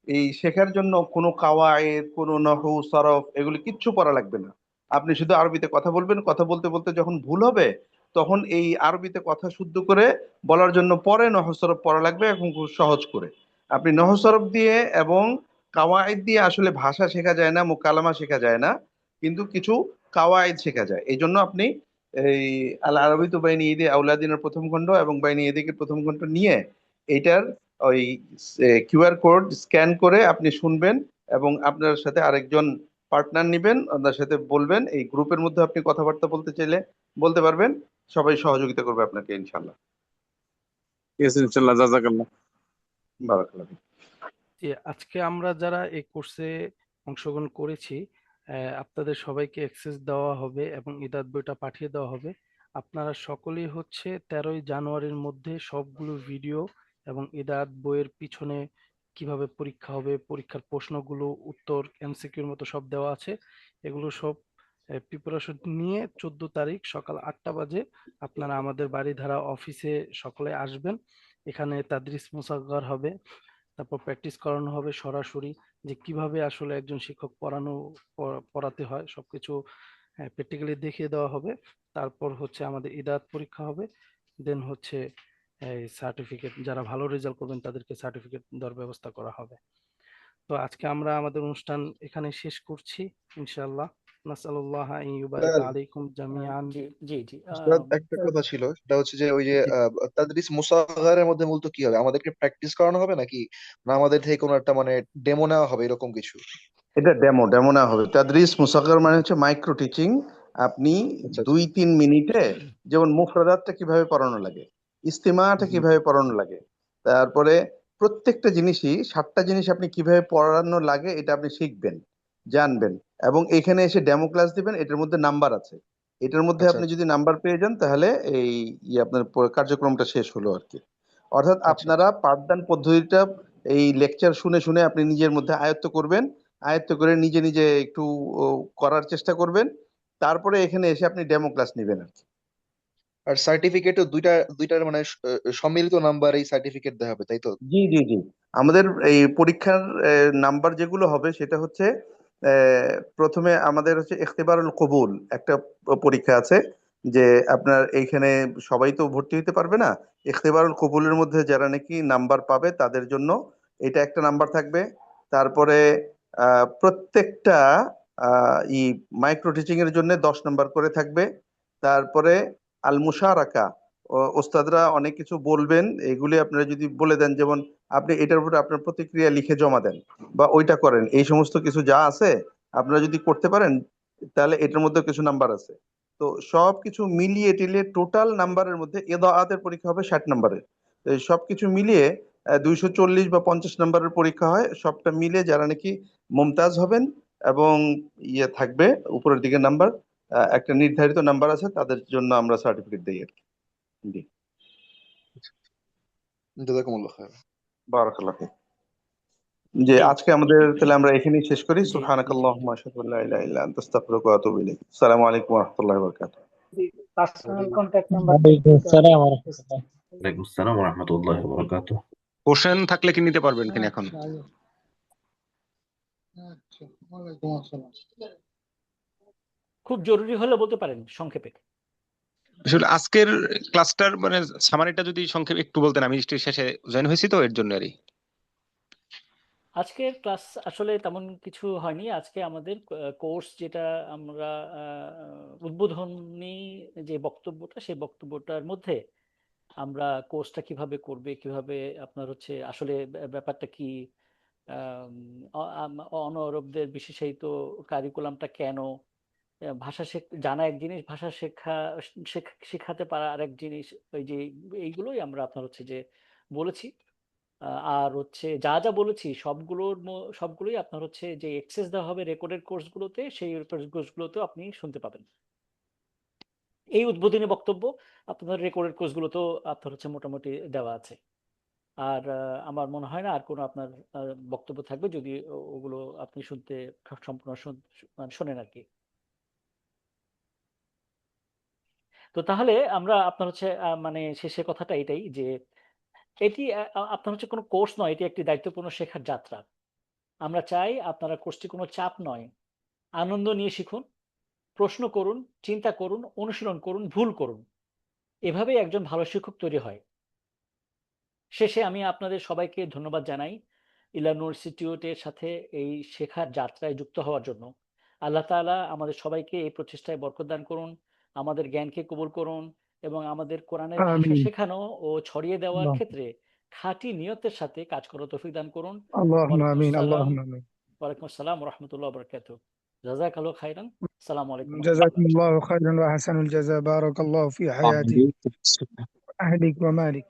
এই শেখার জন্য কোনো কাওয়ায়েদ, কোনো নহু সরফ এগুলি কিচ্ছু পড়া লাগবে না। আপনি শুধু আরবিতে কথা বলবেন, কথা বলতে বলতে যখন ভুল হবে তখন এই আরবিতে কথা শুদ্ধ করে বলার জন্য পরে নহু সরফ পড়া লাগবে, এবং খুব সহজ করে। আপনি নহু সরফ দিয়ে এবং কাওয়ায়েদ দিয়ে আসলে ভাষা শেখা যায় না, মুকালামা শেখা যায় না, কিন্তু কিছু কাওয়ায়েদ শেখা যায়। এই জন্য আপনি এই আল আরবিতু বাইনা ইয়াদাই আওলাদিনের প্রথম খণ্ড এবং বাইনা ইয়াদাইকের প্রথম খণ্ড নিয়ে এইটার ওই কিউআর কোড স্ক্যান করে আপনি শুনবেন, এবং আপনার সাথে আরেকজন পার্টনার নিবেন, আপনার সাথে বলবেন। এই গ্রুপের মধ্যে আপনি কথাবার্তা বলতে চাইলে বলতে পারবেন, সবাই সহযোগিতা করবে আপনাকে ইনশাল্লাহ।
ঠিক আছে ইনশাল্লাহ, জাযাকাল্লাহ।
বারাকাল্লাহ।
আজকে আমরা যারা এই কোর্সে অংশগ্রহণ করেছি, আপনাদের সবাইকে অ্যাক্সেস দেওয়া হবে এবং ইদাত বইটা পাঠিয়ে দেওয়া হবে। আপনারা সকলেই হচ্ছে 13ই জানুয়ারির মধ্যে সবগুলো ভিডিও এবং ইদাত বইয়ের পিছনে কিভাবে পরীক্ষা হবে, পরীক্ষার প্রশ্নগুলো, উত্তর, এমসিকিউর মতো সব দেওয়া আছে, এগুলো সব প্রিপারেশন নিয়ে 14 তারিখ সকাল 8টা বাজে আপনারা আমাদের বাড়িধারা অফিসে সকলে আসবেন। এখানে তাদরিস মুসাগ্গার হবে, তারপর প্র্যাকটিস করানো হবে সরাসরি, যে কিভাবে আসলে একজন শিক্ষক পড়াতে হয় সবকিছু প্র্যাকটিক্যালি দেখিয়ে দেওয়া হবে। তারপর হচ্ছে আমাদের ইদাত পরীক্ষা হবে, দেন হচ্ছে এই সার্টিফিকেট, যারা ভালো রেজাল্ট করবেন তাদেরকে সার্টিফিকেট দেওয়ার ব্যবস্থা করা হবে। তো আজকে আমরা আমাদের অনুষ্ঠান এখানে শেষ করছি ইনশাআল্লাহ। নাসালুল্লাহ আন ইউবারিকা আলাইকুম জামিআন।
জি জি জি
উস্তাদ, একটা কথা ছিল, সেটা হচ্ছে যে ওই যে তাদরিস মুসাগারের মধ্যে মূলত কি হবে, আমাদেরকে প্র্যাকটিস করানো হবে নাকি না আমাদের থেকে কোনো একটা মানে ডেমো নেওয়া হবে এরকম কিছু?
এটা ডেমো না হবে। তাদরিস মুসাগ্গার মানে হচ্ছে মাইক্রো টিচিং। আপনি
আচ্ছা
2-3 মিনিটে, যেমন মুফরাদাতটা কিভাবে পড়ানো লাগে, ইস্তিমাটা
জি
কিভাবে পড়ানো লাগে, তারপরে প্রত্যেকটা জিনিসই 7টা জিনিস আপনি কিভাবে পড়ানো লাগে এটা আপনি শিখবেন, জানবেন, এবং এখানে এসে ডেমো ক্লাস দিবেন। এটার মধ্যে নাম্বার আছে, এটার মধ্যে
আচ্ছা
আপনি যদি নাম্বার পেয়ে যান তাহলে এই আপনার কার্যক্রমটা শেষ হলো আর কি। অর্থাৎ
আচ্ছা
আপনারা পাঠদান পদ্ধতিটা এই লেকচার শুনে শুনে আপনি নিজের মধ্যে আয়ত্ত করবেন, আয়ত্ত করে নিজে নিজে একটু করার চেষ্টা করবেন, তারপরে এখানে এসে আপনি ডেমো ক্লাস নেবেন আর কি।
আর সার্টিফিকেটও দুইটার মানে সম্মিলিত নাম্বার এই সার্টিফিকেট দেওয়া হবে, তাই তো?
জি জি জি, আমাদের এই পরীক্ষার নাম্বার যেগুলো হবে সেটা হচ্ছে প্রথমে আমাদের হচ্ছে ইখতিবারুল কবুল একটা পরীক্ষা আছে, যে আপনার এইখানে সবাই তো ভর্তি হতে পারবে না। ইখতিবারুল কবুলের মধ্যে যারা নাকি নাম্বার পাবে তাদের জন্য এটা একটা নাম্বার থাকবে। তারপরে প্রত্যেকটা ই মাইক্রো টিচিং এর জন্য 10 নাম্বার করে থাকবে। তারপরে আল মুশারাকা, ওস্তাদরা অনেক কিছু বলবেন, এগুলি আপনারা যদি বলে দেন, যেমন আপনি এটার উপরে আপনার প্রতিক্রিয়া লিখে জমা দেন বা ওইটা করেন, এই সমস্ত কিছু যা আছে আপনারা যদি করতে পারেন তাহলে এটার মধ্যে কিছু নাম্বার আছে। তো সব কিছু মিলিয়ে টিলিয়ে টোটাল নাম্বারের মধ্যে এদাআতের পরীক্ষা হবে 60 নাম্বারের। তো এই সবকিছু মিলিয়ে 240 বা 50 নাম্বারের পরীক্ষা হয়। সবটা মিলে যারা নাকি মুমতাজ হবেন এবং ইয়ে থাকবে উপরের দিকে নাম্বার, একটা নির্ধারিত নাম্বার আছে, তাদের জন্য আমরা সার্টিফিকেট দিই আর কি। জি,
জাযাকুমুল্লাহ খায়র।
বারাকাল্লাহ ফিক। যে
জি
আজকে আমাদের তাহলে আমরা এখানেই শেষ করি।
জি জি
সুবহানাকাল্লাহুম্মা আশহাদু আল্লা ইলাহা ইল্লা আনতা আস্তাগফিরুকা ওয়া আতুবু ইলাইক। আসসালামু আলাইকুম ওয়া রাহমাতুল্লাহি ওয়া বারাকাতুহু।
পার্সোনাল কন্ট্যাক্ট নাম্বার
ওয়ালাইকুম আসসালাম ওয়া রাহমাতুল্লাহ।
ওয়ালাইকুম আসসালাম ওয়া রাহমাতুল্লাহি ওয়া বারাকাতুহু।
কোশ্চেন থাকলে কি নিতে পারবেন কিনা এখন?
খুব জরুরি হলে বলতে পারেন সংক্ষেপে।
আসলে আজকের ক্লাসটার মানে সামারিটা যদি সংক্ষেপে একটু বলতেন, আমি শেষে জয়েন হয়েছি তো এর জন্য আরই।
আজকের ক্লাস আসলে তেমন কিছু হয়নি। আজকে আমাদের কোর্স যেটা আমরা উদ্বোধনী যে বক্তব্যটা, সেই বক্তব্যটার মধ্যে আমরা কোর্সটা কিভাবে করবে, কিভাবে আপনার হচ্ছে আসলে ব্যাপারটা কি, অনঅরবদের বিশেষায়িত কারিকুলামটা কেন, ভাষা জানা এক জিনিস, ভাষা শেখাতে পারা আরেক জিনিস, ওই যে এইগুলোই আমরা আপনার হচ্ছে যে বলেছি। আর হচ্ছে যা যা বলেছি সবগুলোই আপনার হচ্ছে যে এক্সেস দেওয়া হবে রেকর্ডেড কোর্সগুলোতে, সেই কোর্সগুলোতেও আপনি শুনতে পাবেন। এই উদ্বোধনী বক্তব্য আপনার রেকর্ডেড কোর্সগুলোতেও আপনার হচ্ছে মোটামুটি দেওয়া আছে। আর আমার মনে হয় না আর কোনো আপনার বক্তব্য থাকবে যদি ওগুলো আপনি শুনতে সম্পূর্ণ মানে শোনেন আর কি। তো তাহলে আমরা আপনার হচ্ছে মানে শেষের কথাটা এটাই যে এটি আপনার হচ্ছে কোনো কোর্স নয়, এটি একটি দায়িত্বপূর্ণ শেখার যাত্রা। আমরা চাই আপনারা কোর্সটি কোনো চাপ নয়, আনন্দ নিয়ে শিখুন, প্রশ্ন করুন, চিন্তা করুন, অনুশীলন করুন, ভুল করুন। এভাবেই একজন ভালো শিক্ষক তৈরি হয়। শেষে আমি আপনাদের সবাইকে ধন্যবাদ জানাই ইলানুর ইনস্টিটিউটের সাথে এই শেখার যাত্রায় যুক্ত হওয়ার জন্য। আল্লাহ তাআলা আমাদের সবাইকে এই প্রচেষ্টায় বরকত দান করুন, আমাদের জ্ঞানকে কবুল করুন এবং আমাদের কোরআনের ভাষা
آمين
শেখানো ও ছড়িয়ে দেওয়ার ক্ষেত্রে খাঁটি নিয়তের সাথে কাজ করার তৌফিক দান করুন।
اللهم آمين اللهم آمين
ওয়ালাইকুম আসসালাম ওয়া রাহমাতুল্লাহি ওয়া বারাকাতুহু। জাযাকাল্লাহু খাইরান। আসসালামু আলাইকুম ওয়া
جزاكم
রাহমাতুল্লাহ।
الله خيرا وأحسن الجزاء بارك الله في حياتك أهلك ومالك